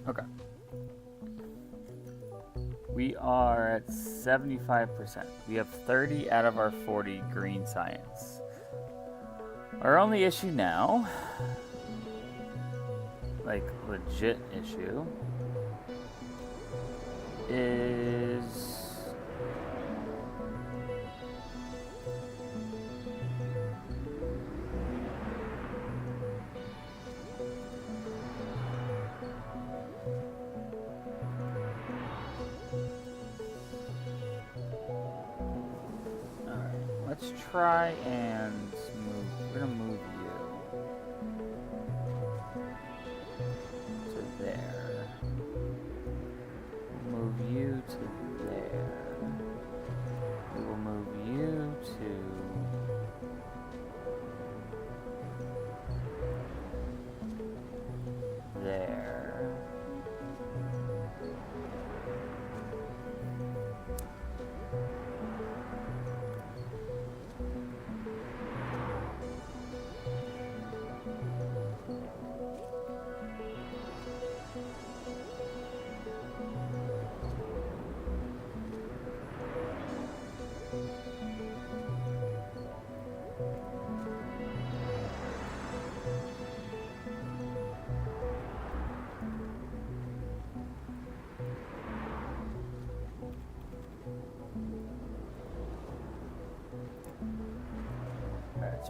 Okay. We are at 75%. We have 30 out of our 40 green science. Our only issue now, like legit issue, is let's try and move. We're gonna move you to there. We'll move you to there. We will move you to there.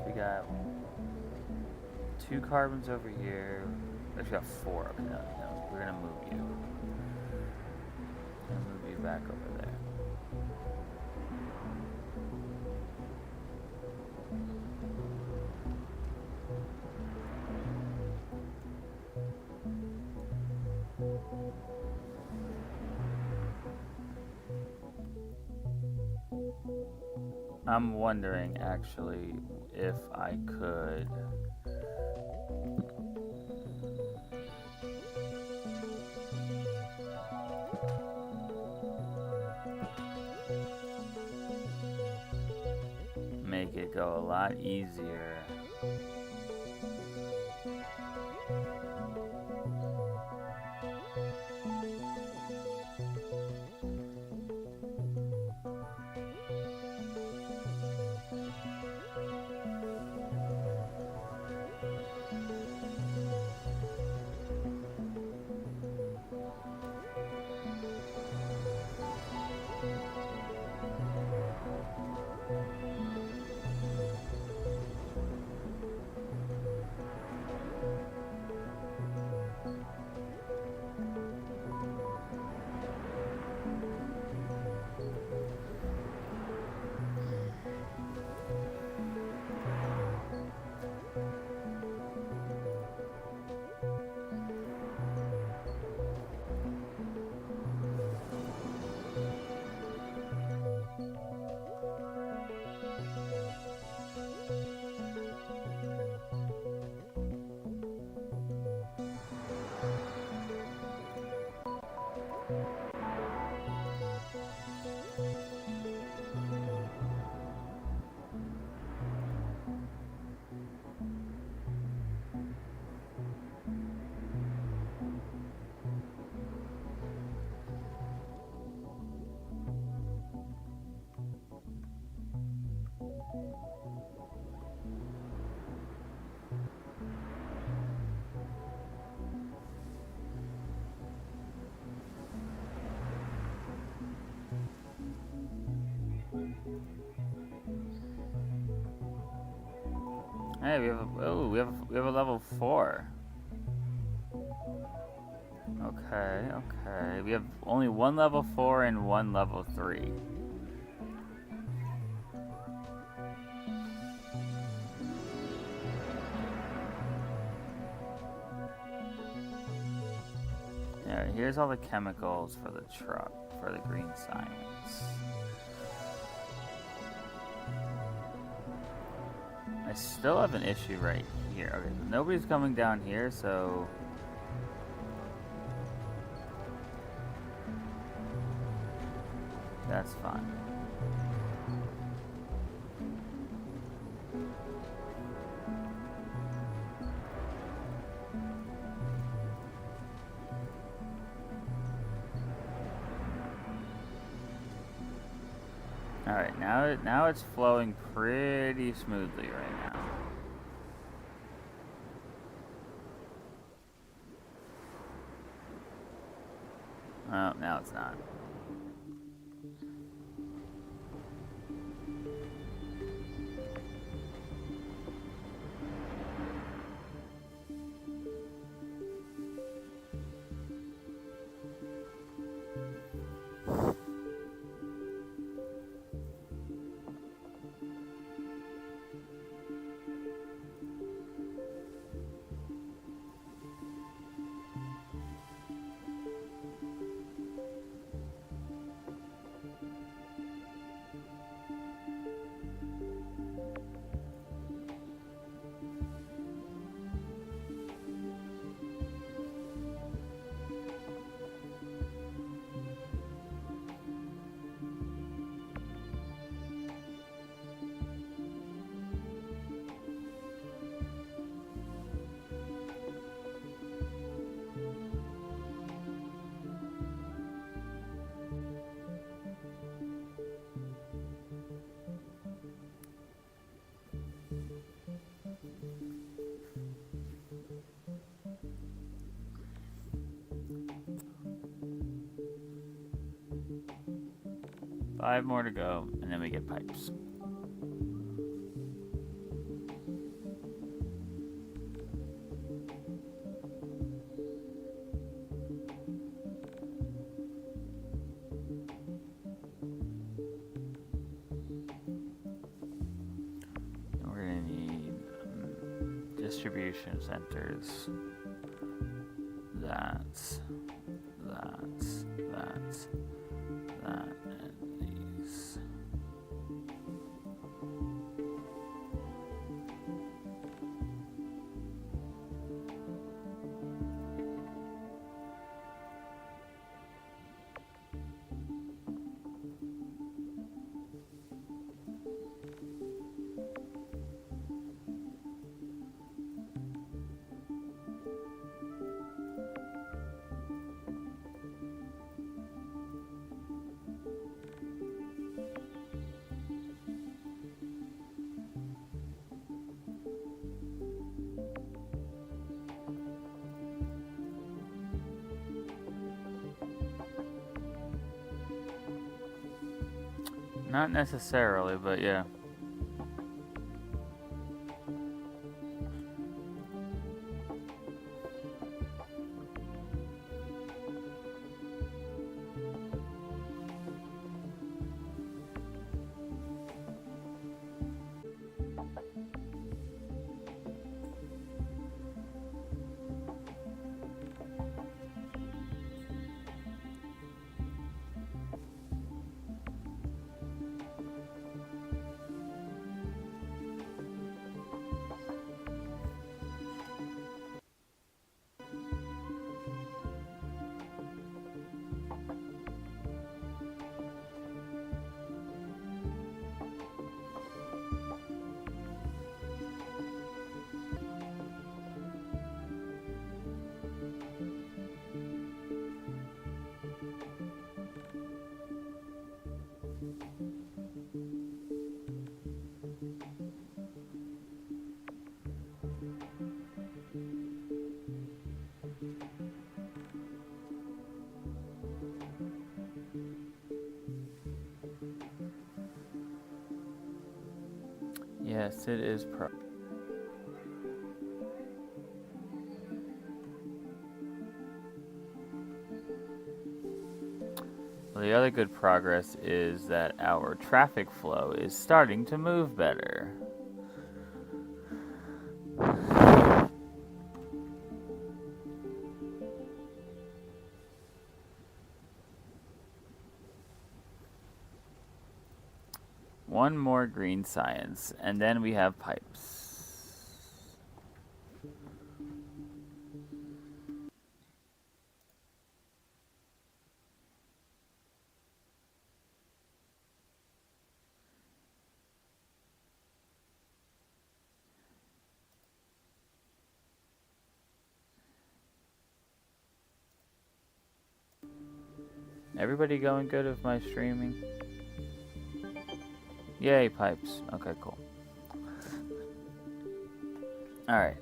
we got 2 carbons over here. Actually, got 4 up there. No, we're gonna move you. Gonna move you back over there. I'm wondering actually if I could make it go a lot easier. Hey, we have a level 4. Okay. We have only 1 level 4 and 1 level 3. Yeah, here's all the chemicals for the truck, for the green science. I still have an issue right here. Okay, so nobody's coming down here, so that's fine. Alright, now it's flowing pretty smoothly right now. Oh, now it's not. Five more to go, and then we get pipes. distribution centers. That's, that, and these. Not necessarily, but yeah. Yes, it is Well, the other good progress is that our traffic flow is starting to move better. One more green science, and then we have pipes. Everybody going good with my streaming? Yay, pipes. Okay, cool. Alright.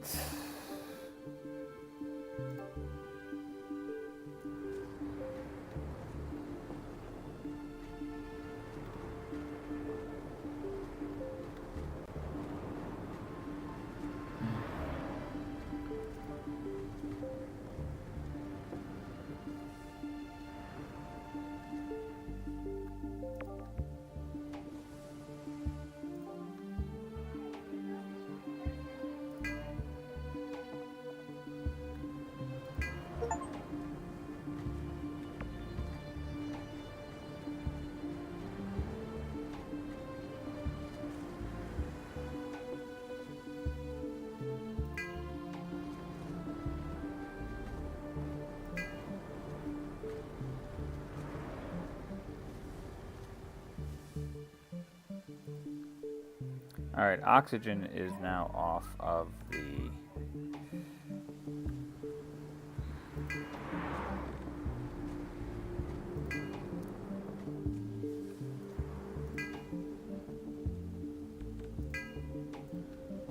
Alright, oxygen is now off of the...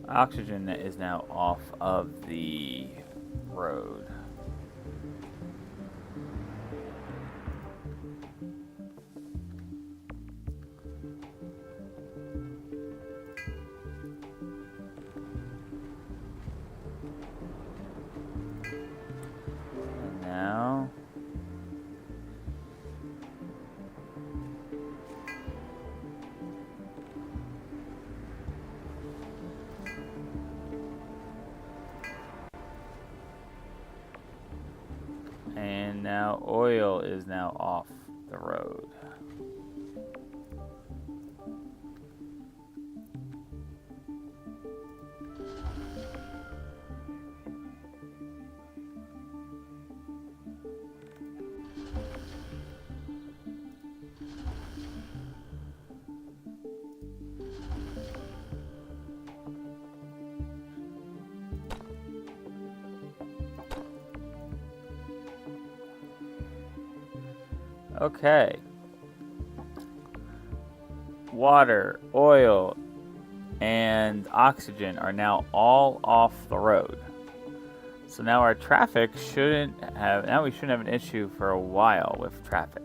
Oxygen is now off of the road. And now... now oil is now off the road. Okay. Water, oil, and oxygen are now all off the road. So now our traffic shouldn't have, now we shouldn't have an issue for a while with traffic.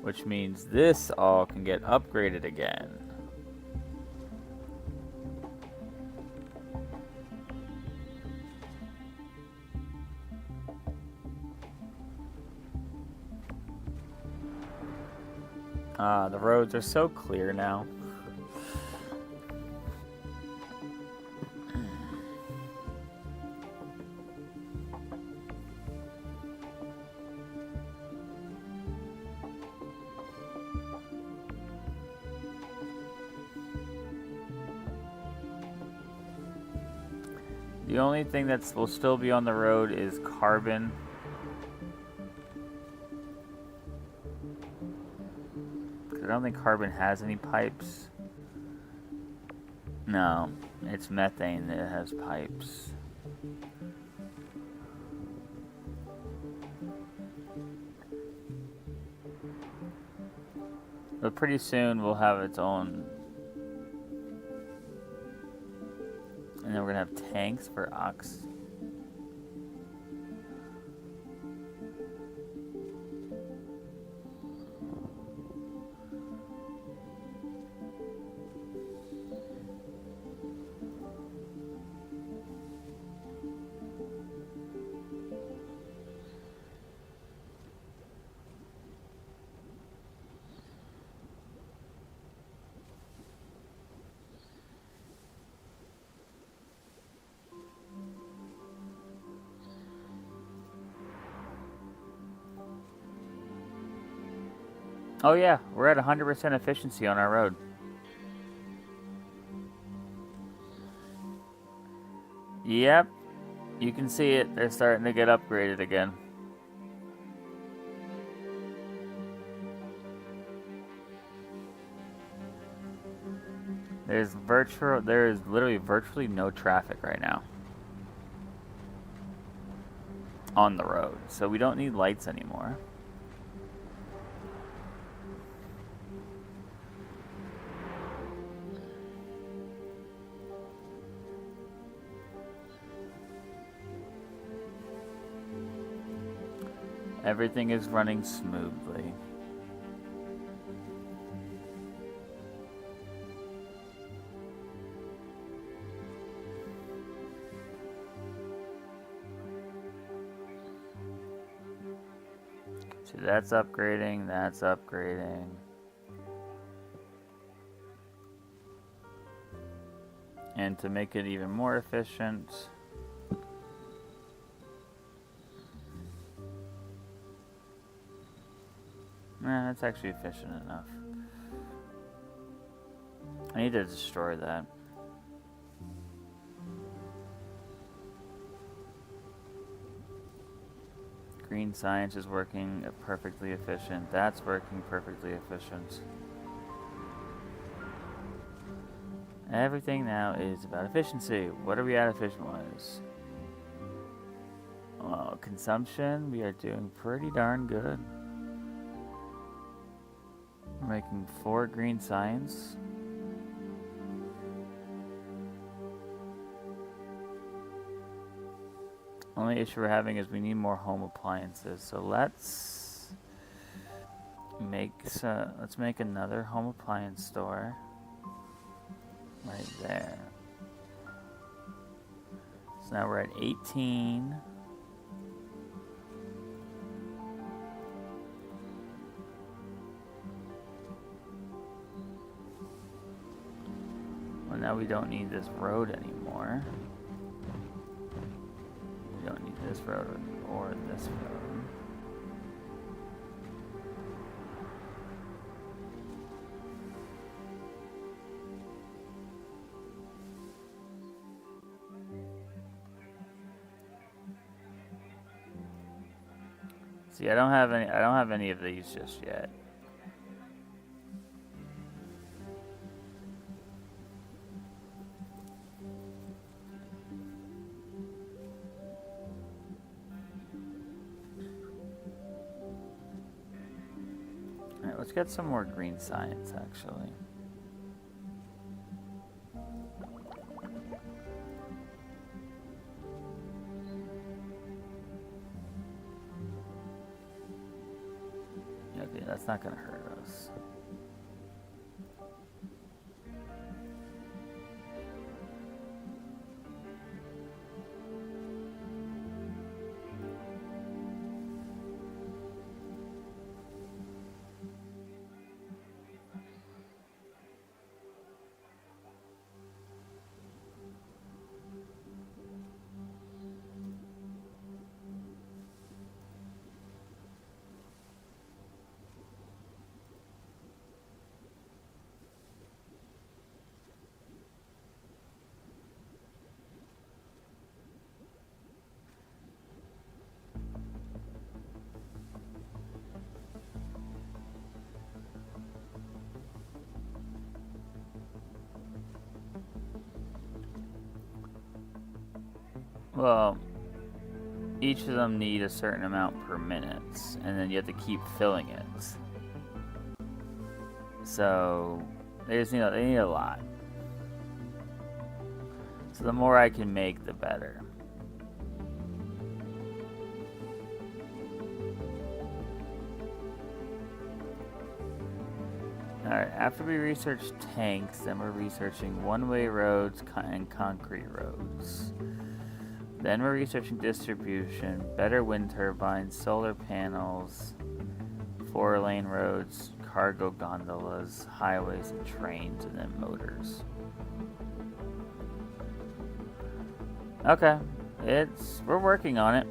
Which means this all can get upgraded again. The roads are so clear now. The only thing that will still be on the road is carbon. I don't think carbon has any pipes. No, it's methane that has pipes. But pretty soon we'll have its own. And then we're gonna have tanks for ox. Oh yeah, we're at 100% efficiency on our road. Yep, you can see it. They're starting to get upgraded again. There is literally virtually no traffic right now on the road, so we don't need lights anymore. Everything is running smoothly. So that's upgrading, that's upgrading. And to make it even more efficient, that's actually efficient enough. I need to destroy that. Green science is working perfectly efficient. That's working perfectly efficient. Everything now is about efficiency. What are we at efficient-wise? Consumption, we are doing pretty darn good. We're making 4 green science. Only issue we're having is we need more home appliances. So let's make another home appliance store right there. So now we're at 18. Well, now we don't need this road anymore. We don't need this road or this road. See, I don't have any of these just yet. Alright, let's get some more green science, actually. Okay, that's not gonna hurt us. Well, each of them need a certain amount per minute, and then you have to keep filling it. So they need a lot. So the more I can make, the better. Alright, after we research tanks, then we're researching one-way roads and concrete roads. Then we're researching distribution, better wind turbines, solar panels, 4-lane roads, cargo gondolas, highways and trains, and then motors. Okay, we're working on it.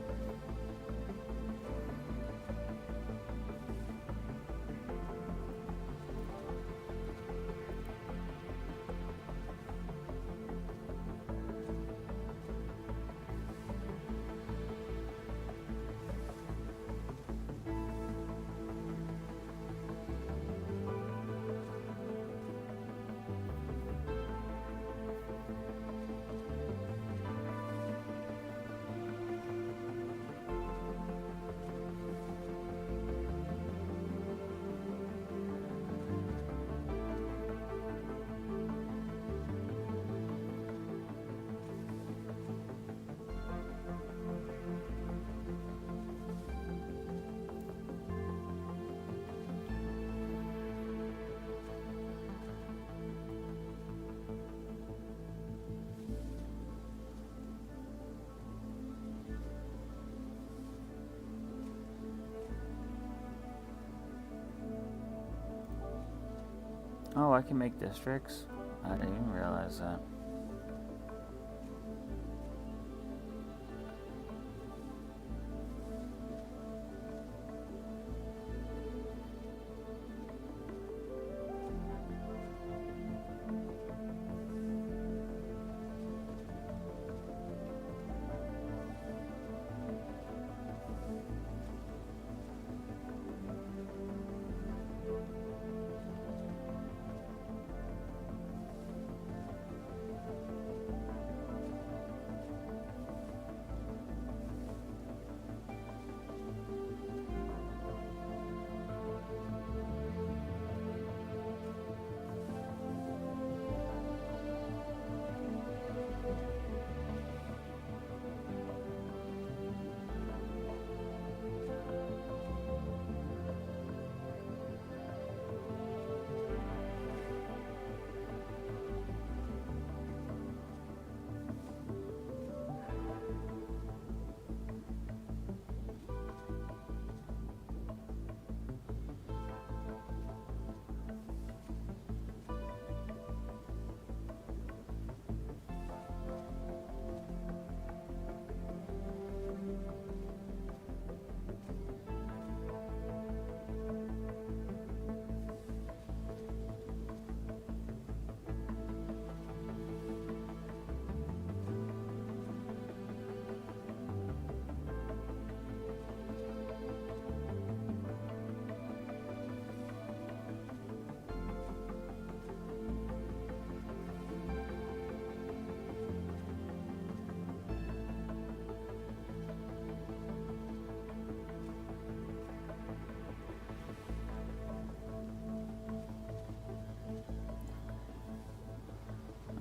Oh, I can make districts? I didn't even realize that.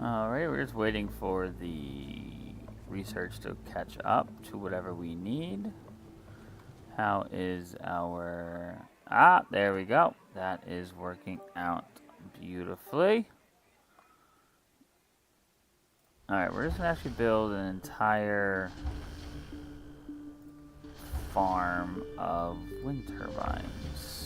Alright, we're just waiting for the research to catch up to whatever we need. How is our... Ah, there we go. That is working out beautifully. Alright, we're just going to actually build an entire farm of wind turbines.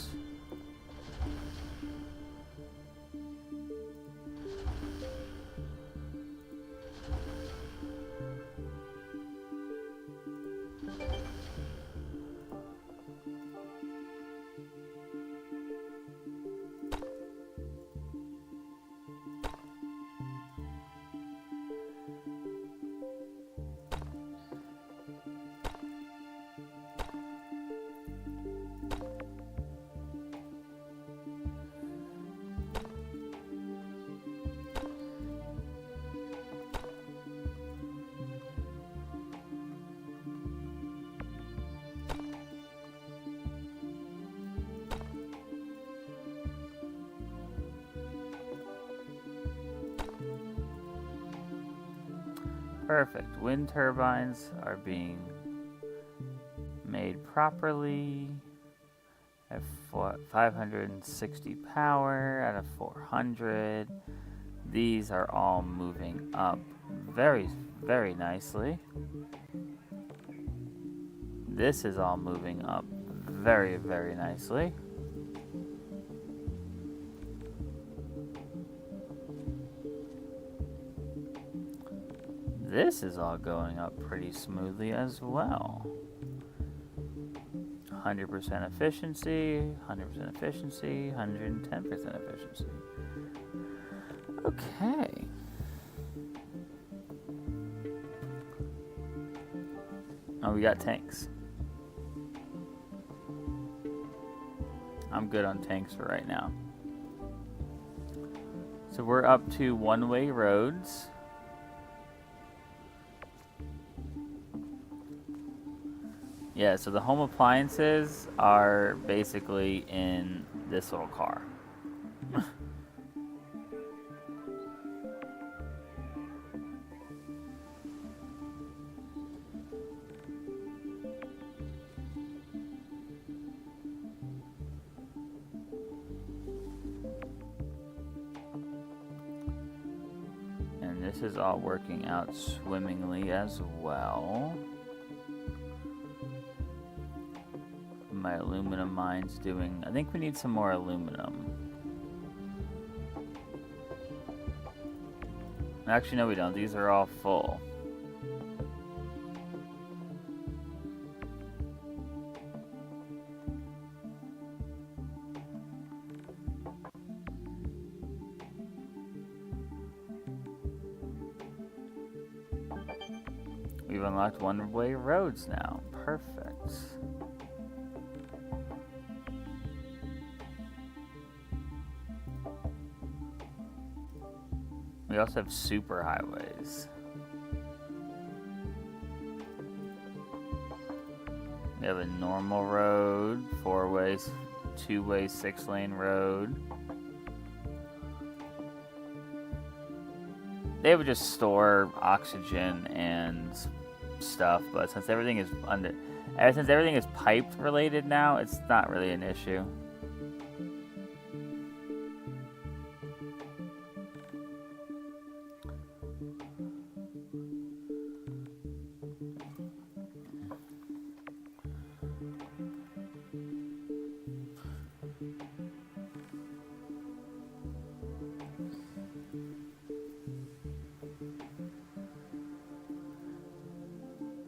Perfect. Wind turbines are being made properly at 560 power out of 400. These are all moving up very, very nicely. This is all moving up very, very nicely. This is all going up pretty smoothly as well. 100% efficiency, 100% efficiency, 110% efficiency. Okay. Oh, we got tanks. I'm good on tanks for right now. So we're up to one-way roads. Yeah, so the home appliances are basically in this little car. And this is all working out swimmingly as well. My aluminum mine's doing... I think we need some more aluminum. Actually, no we don't. These are all full. We've unlocked one-way roads now. Perfect. We also have super highways. We have a normal road, 4-way, 2-way, 6-lane road. They would just store oxygen and stuff, but since everything is piped related now, it's not really an issue.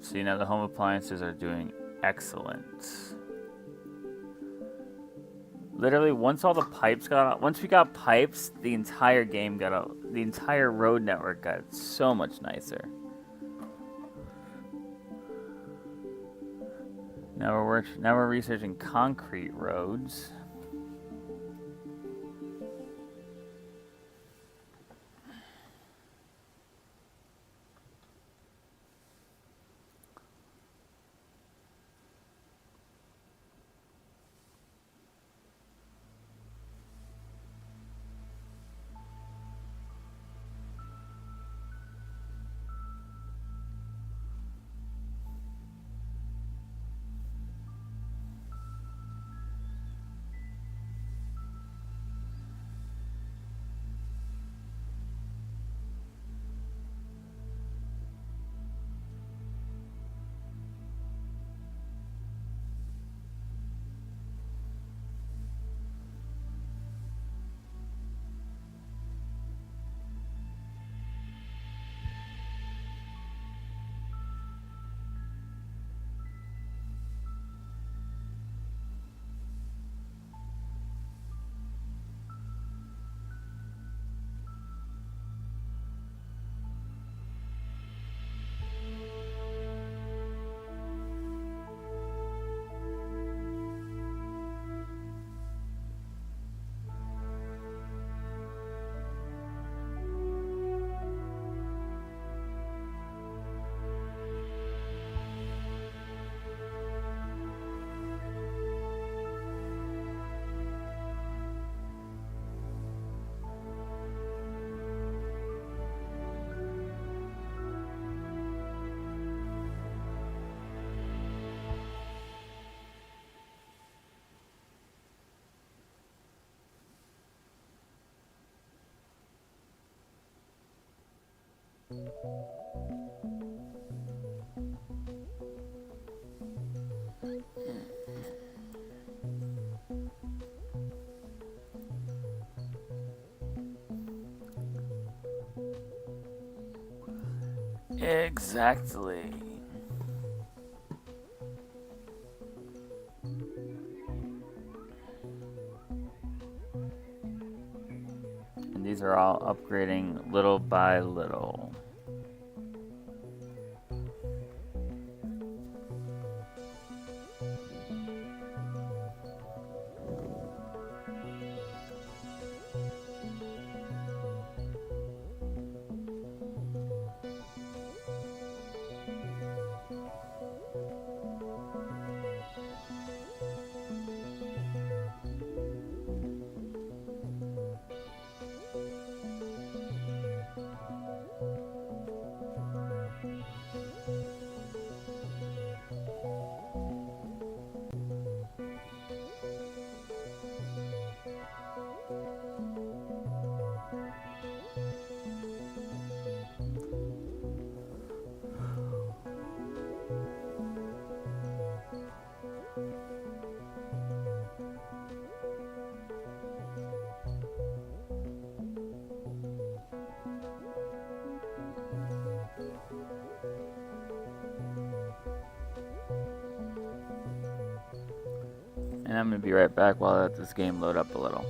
So, you know, the home appliances are doing excellent. Literally, once we got pipes, the entire game the entire road network got so much nicer. Now we're researching concrete roads. Exactly. And these are all upgrading little by little. And I'm going to be right back while I let this game load up a little.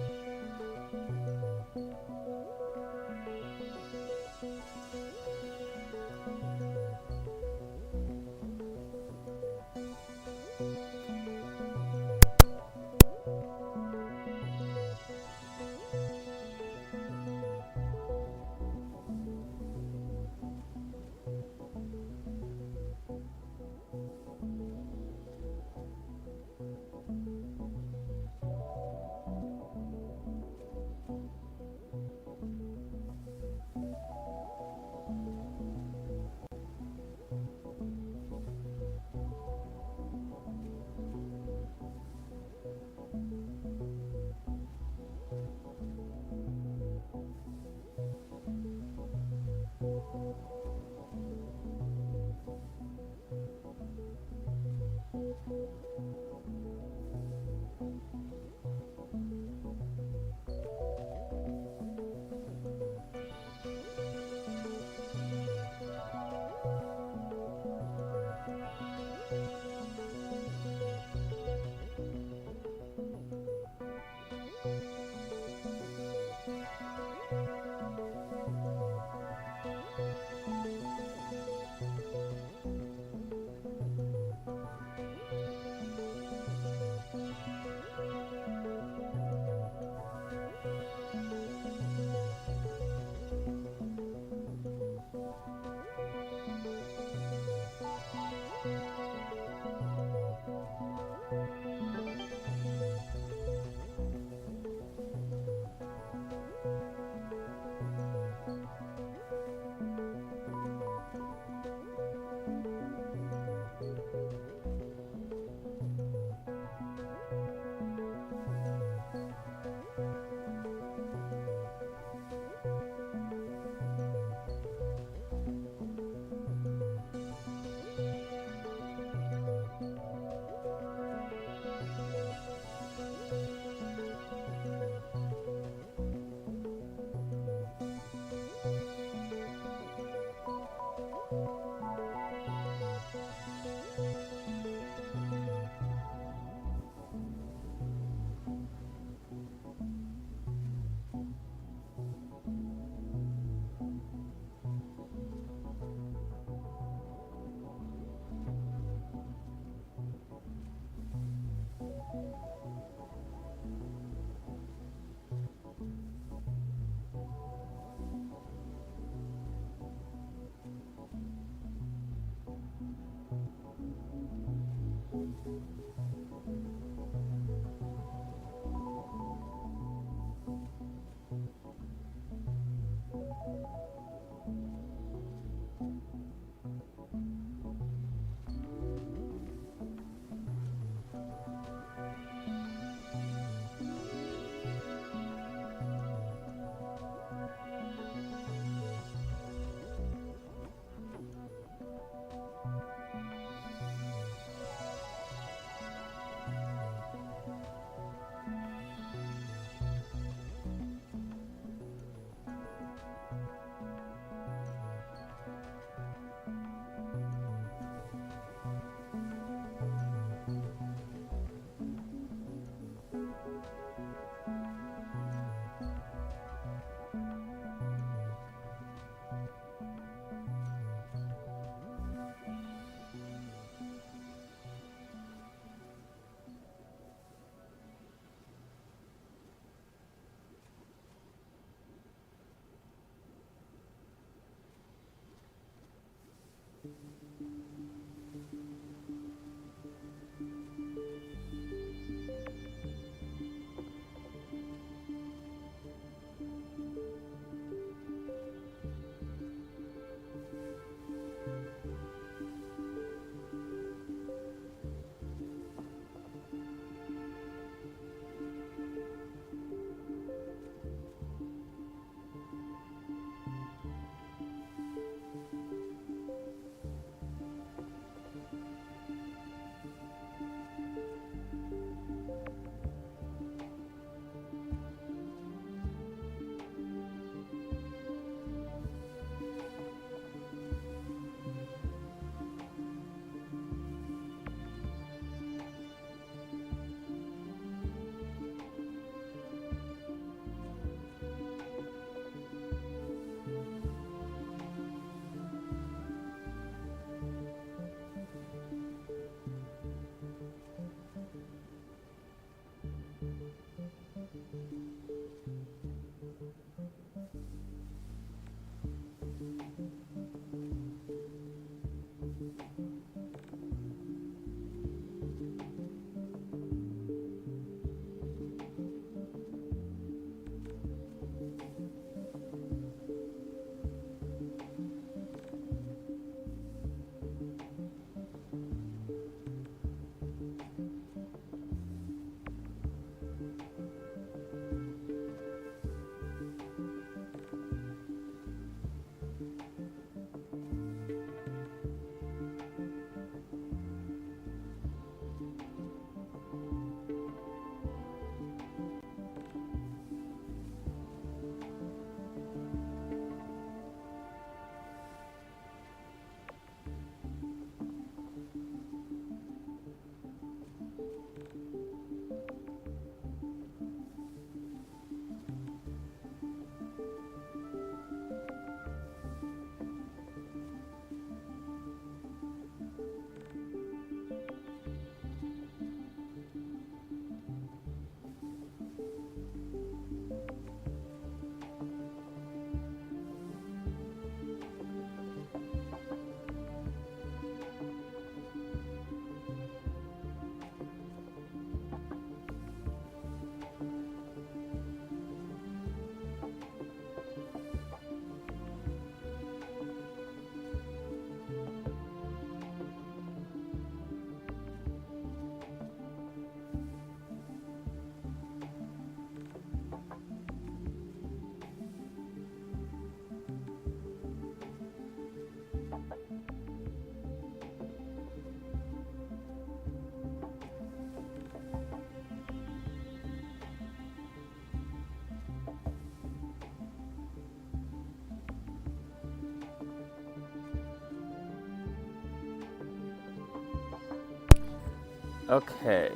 Okay,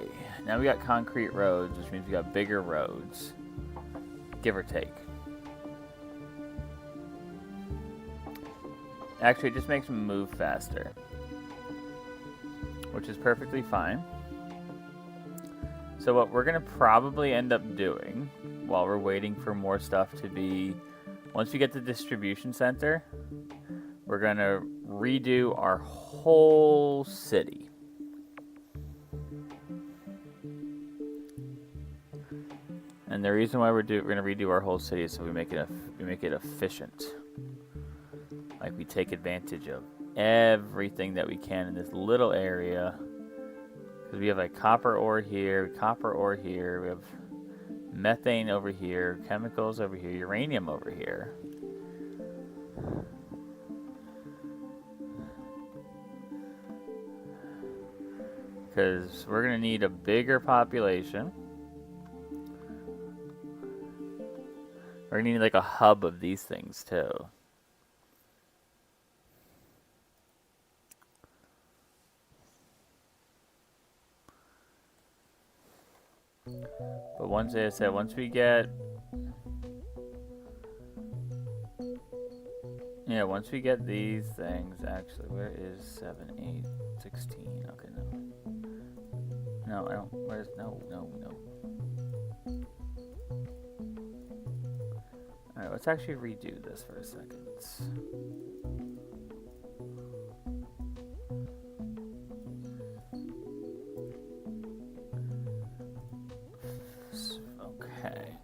now we got concrete roads, which means we got bigger roads, give or take. Actually, it just makes them move faster, which is perfectly fine. So what we're going to probably end up doing while we're waiting for more stuff to be... Once we get the distribution center, we're going to redo our whole city. And the reason why we're going to redo our whole city is so we make it efficient. Like we take advantage of everything that we can in this little area. Because we have like copper ore here, we have methane over here, chemicals over here, uranium over here. Because we're going to need a bigger population. We're going to need like a hub of these things too. But once we get... Yeah, once we get these things, actually, where is 7, 8, 16? Okay, no. No, I don't, where's, no. Alright, let's actually redo this for a second. Okay.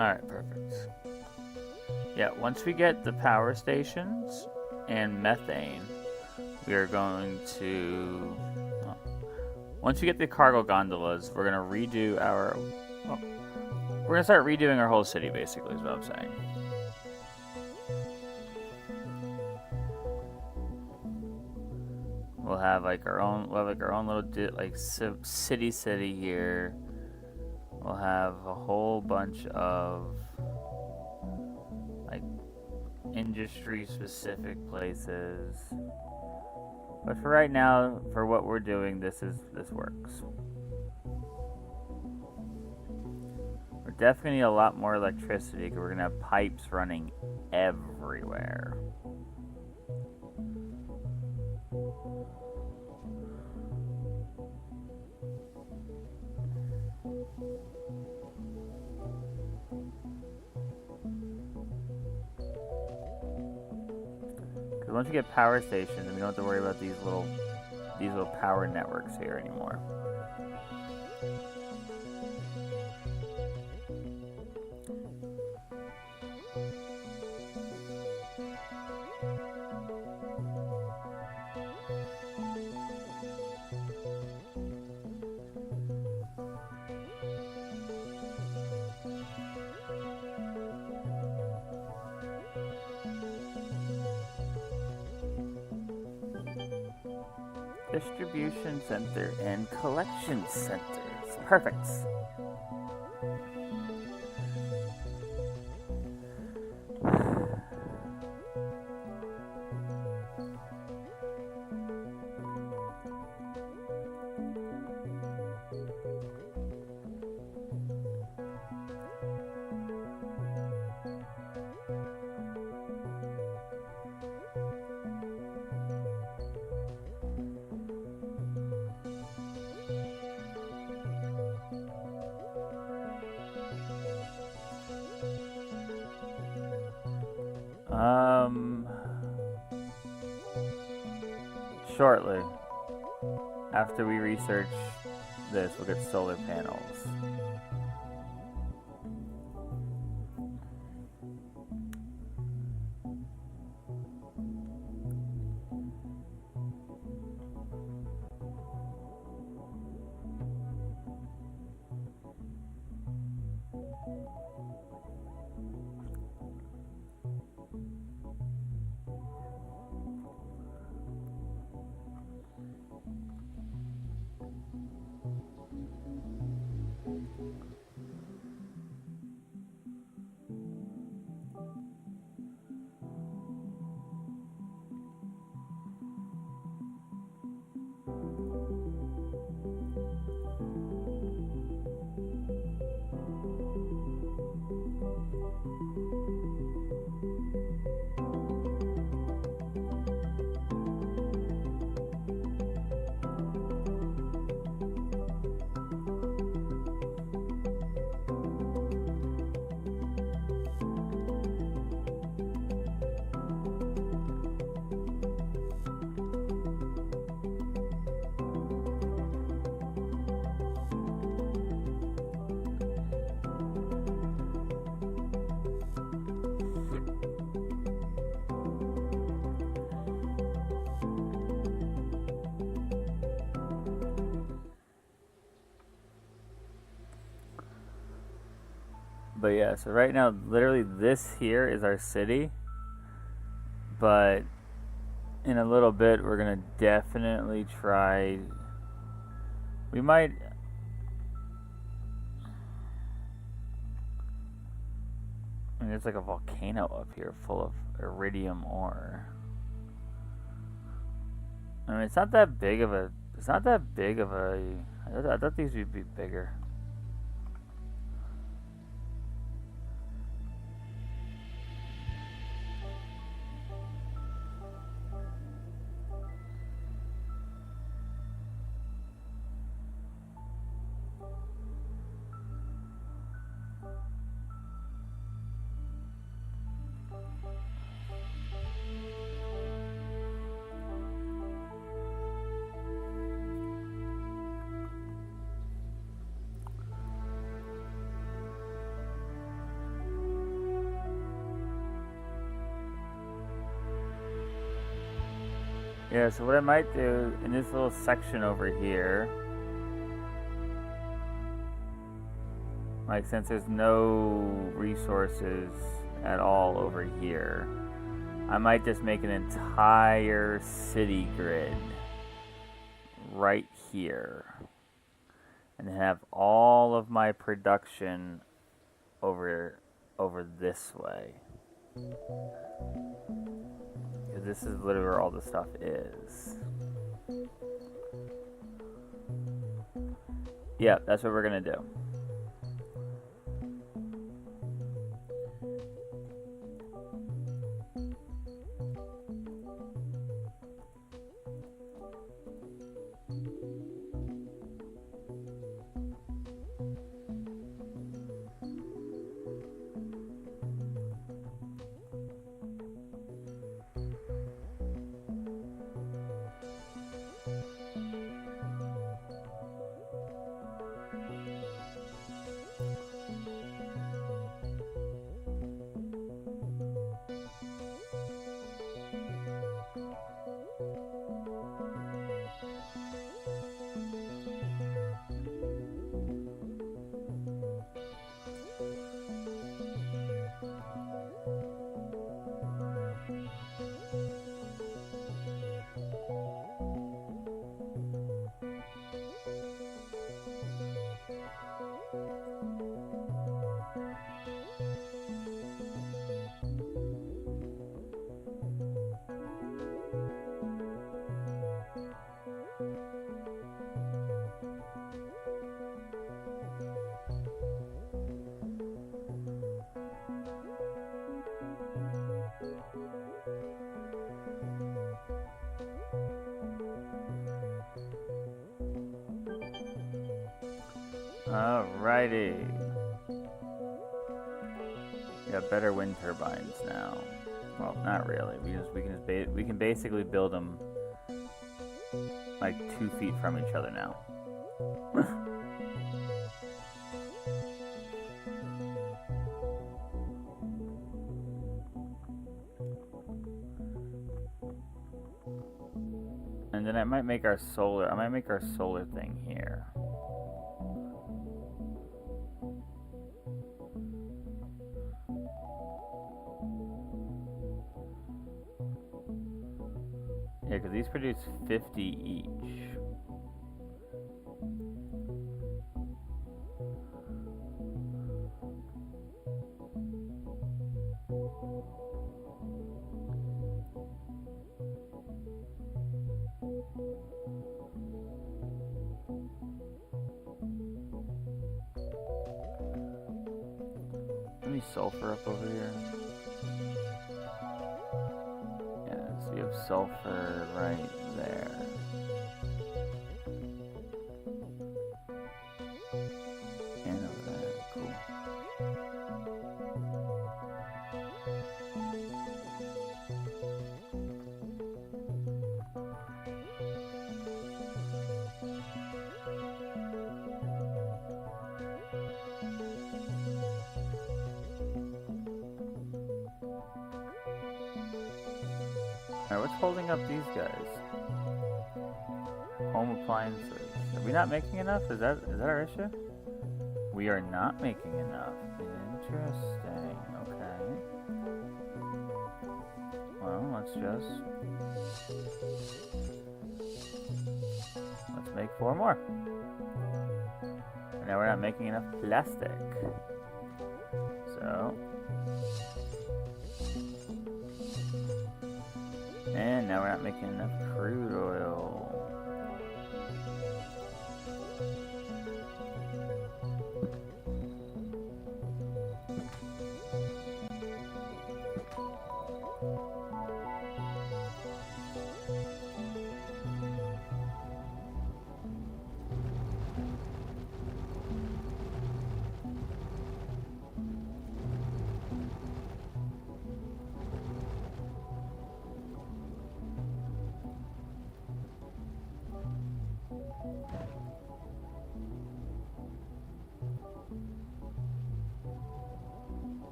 Alright, perfect. Yeah, once we get the power stations and methane, we are going to... once we get the cargo gondolas, we're going to redo our... we're going to start redoing our whole city, basically, is what I'm saying. We'll have like our own little city here. We'll have a whole bunch of like industry-specific places. But for right now, for what we're doing, this works. We're definitely need a lot more electricity because we're gonna have pipes running everywhere. Once we get power stations, we don't have to worry about these little power networks here anymore. Distribution center and collection centers. Perfect. Shortly. After we research this, we'll get solar panels. But yeah, so right now, literally this here is our city. But in a little bit, we're going to definitely try... We might... I mean, there's like a volcano up here full of iridium ore. I mean, it's not that big of a... It's not that big of a... I thought these would be bigger. Yeah, so what I might do in this little section over here, like since there's no resources at all over here, I might just make an entire city grid right here and have all of my production over this way. This is literally where all the stuff is. Yeah, that's what we're gonna do. Alrighty. Got better wind turbines now. Well, not really. We can basically build them like 2 feet from each other now. And then I might make our solar thing here. Yeah, because these produce 50 each. Let me sulfur up over here. Yeah, so we have sulfur right there. And over there. Cool. Alright, what's holding up these guys? Home appliances. Are we not making enough? Is that our issue? We are not making enough. Interesting. Okay. Well, let's make 4 more. And now we're not making enough plastic. So. And now we're not making enough crude oil.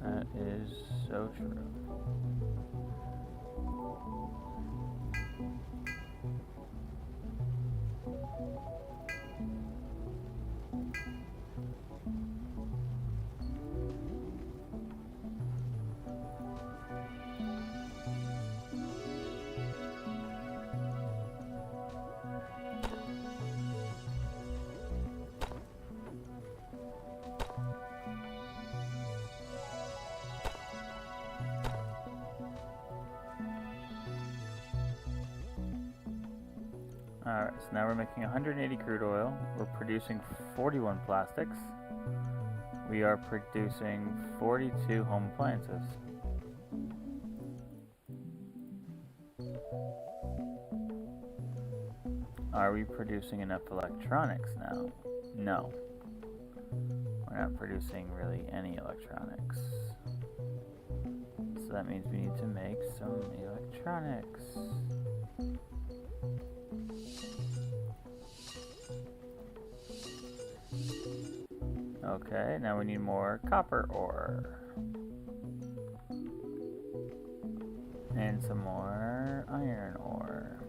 That is so true. Alright, so now we're making 180 crude oil. We're producing 41 plastics. We are producing 42 home appliances. Are we producing enough electronics now? No. We're not producing really any electronics. So that means we need to make some electronics. Okay, now we need more copper ore. And some more iron ore.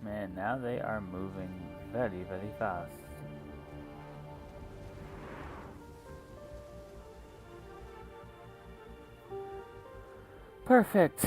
Man, now they are moving very, very fast. Perfect.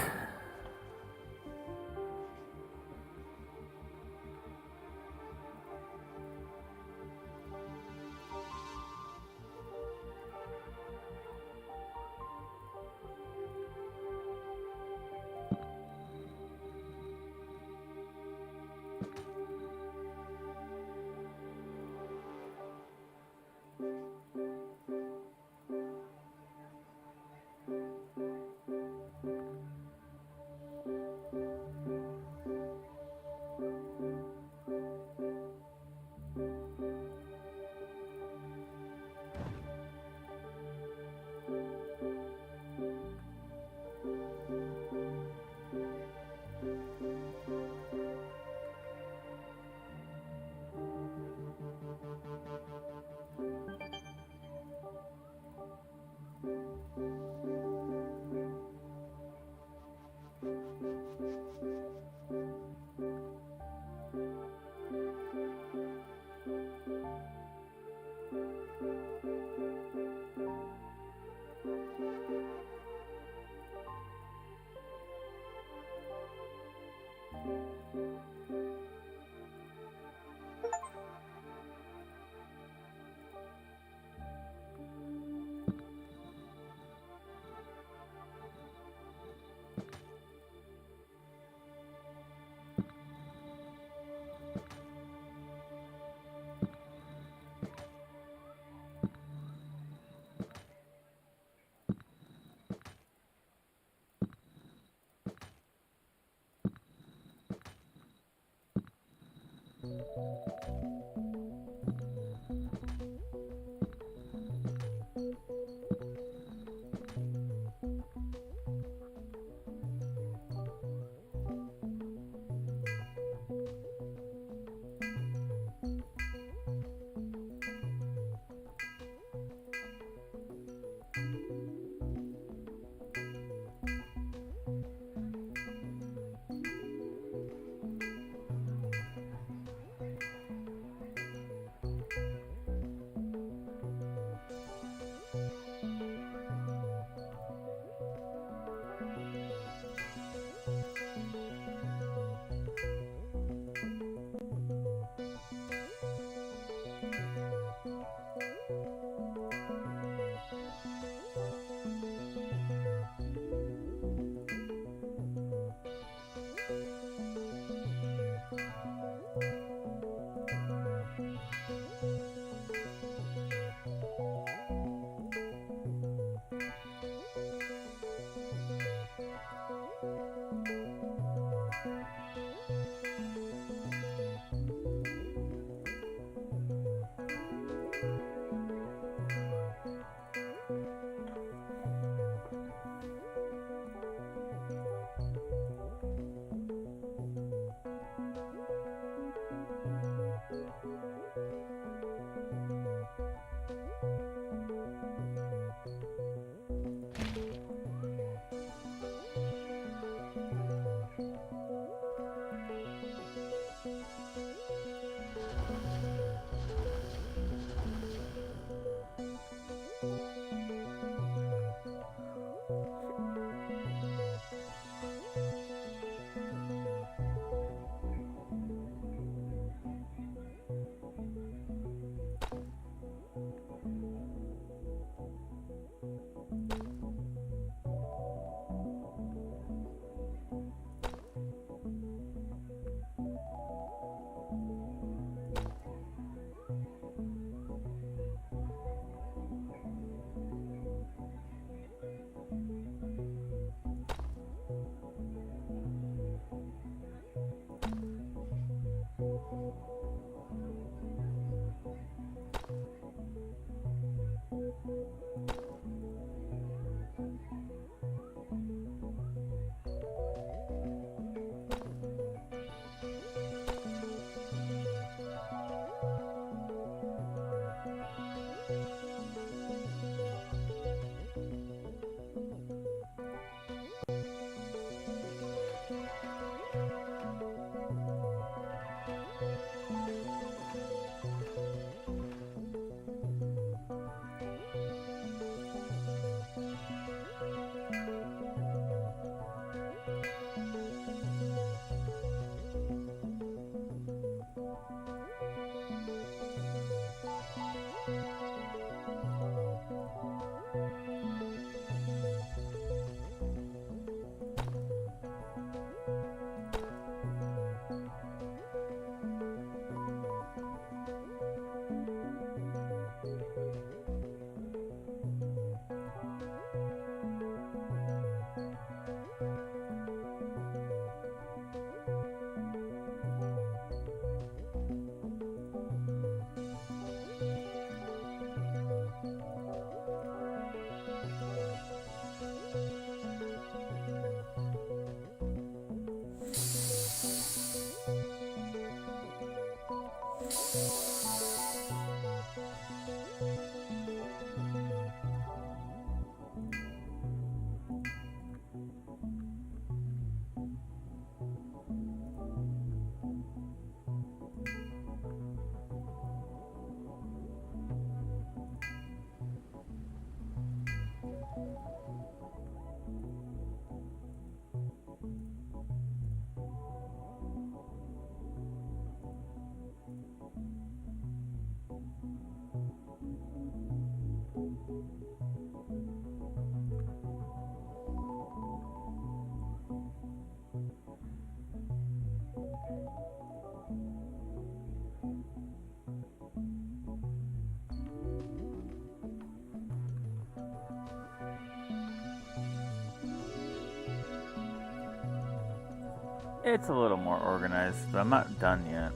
It's a little more organized, but I'm not done yet.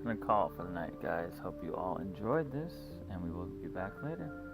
I'm gonna call it for the night, guys. Hope you all enjoyed this, and we will be back later.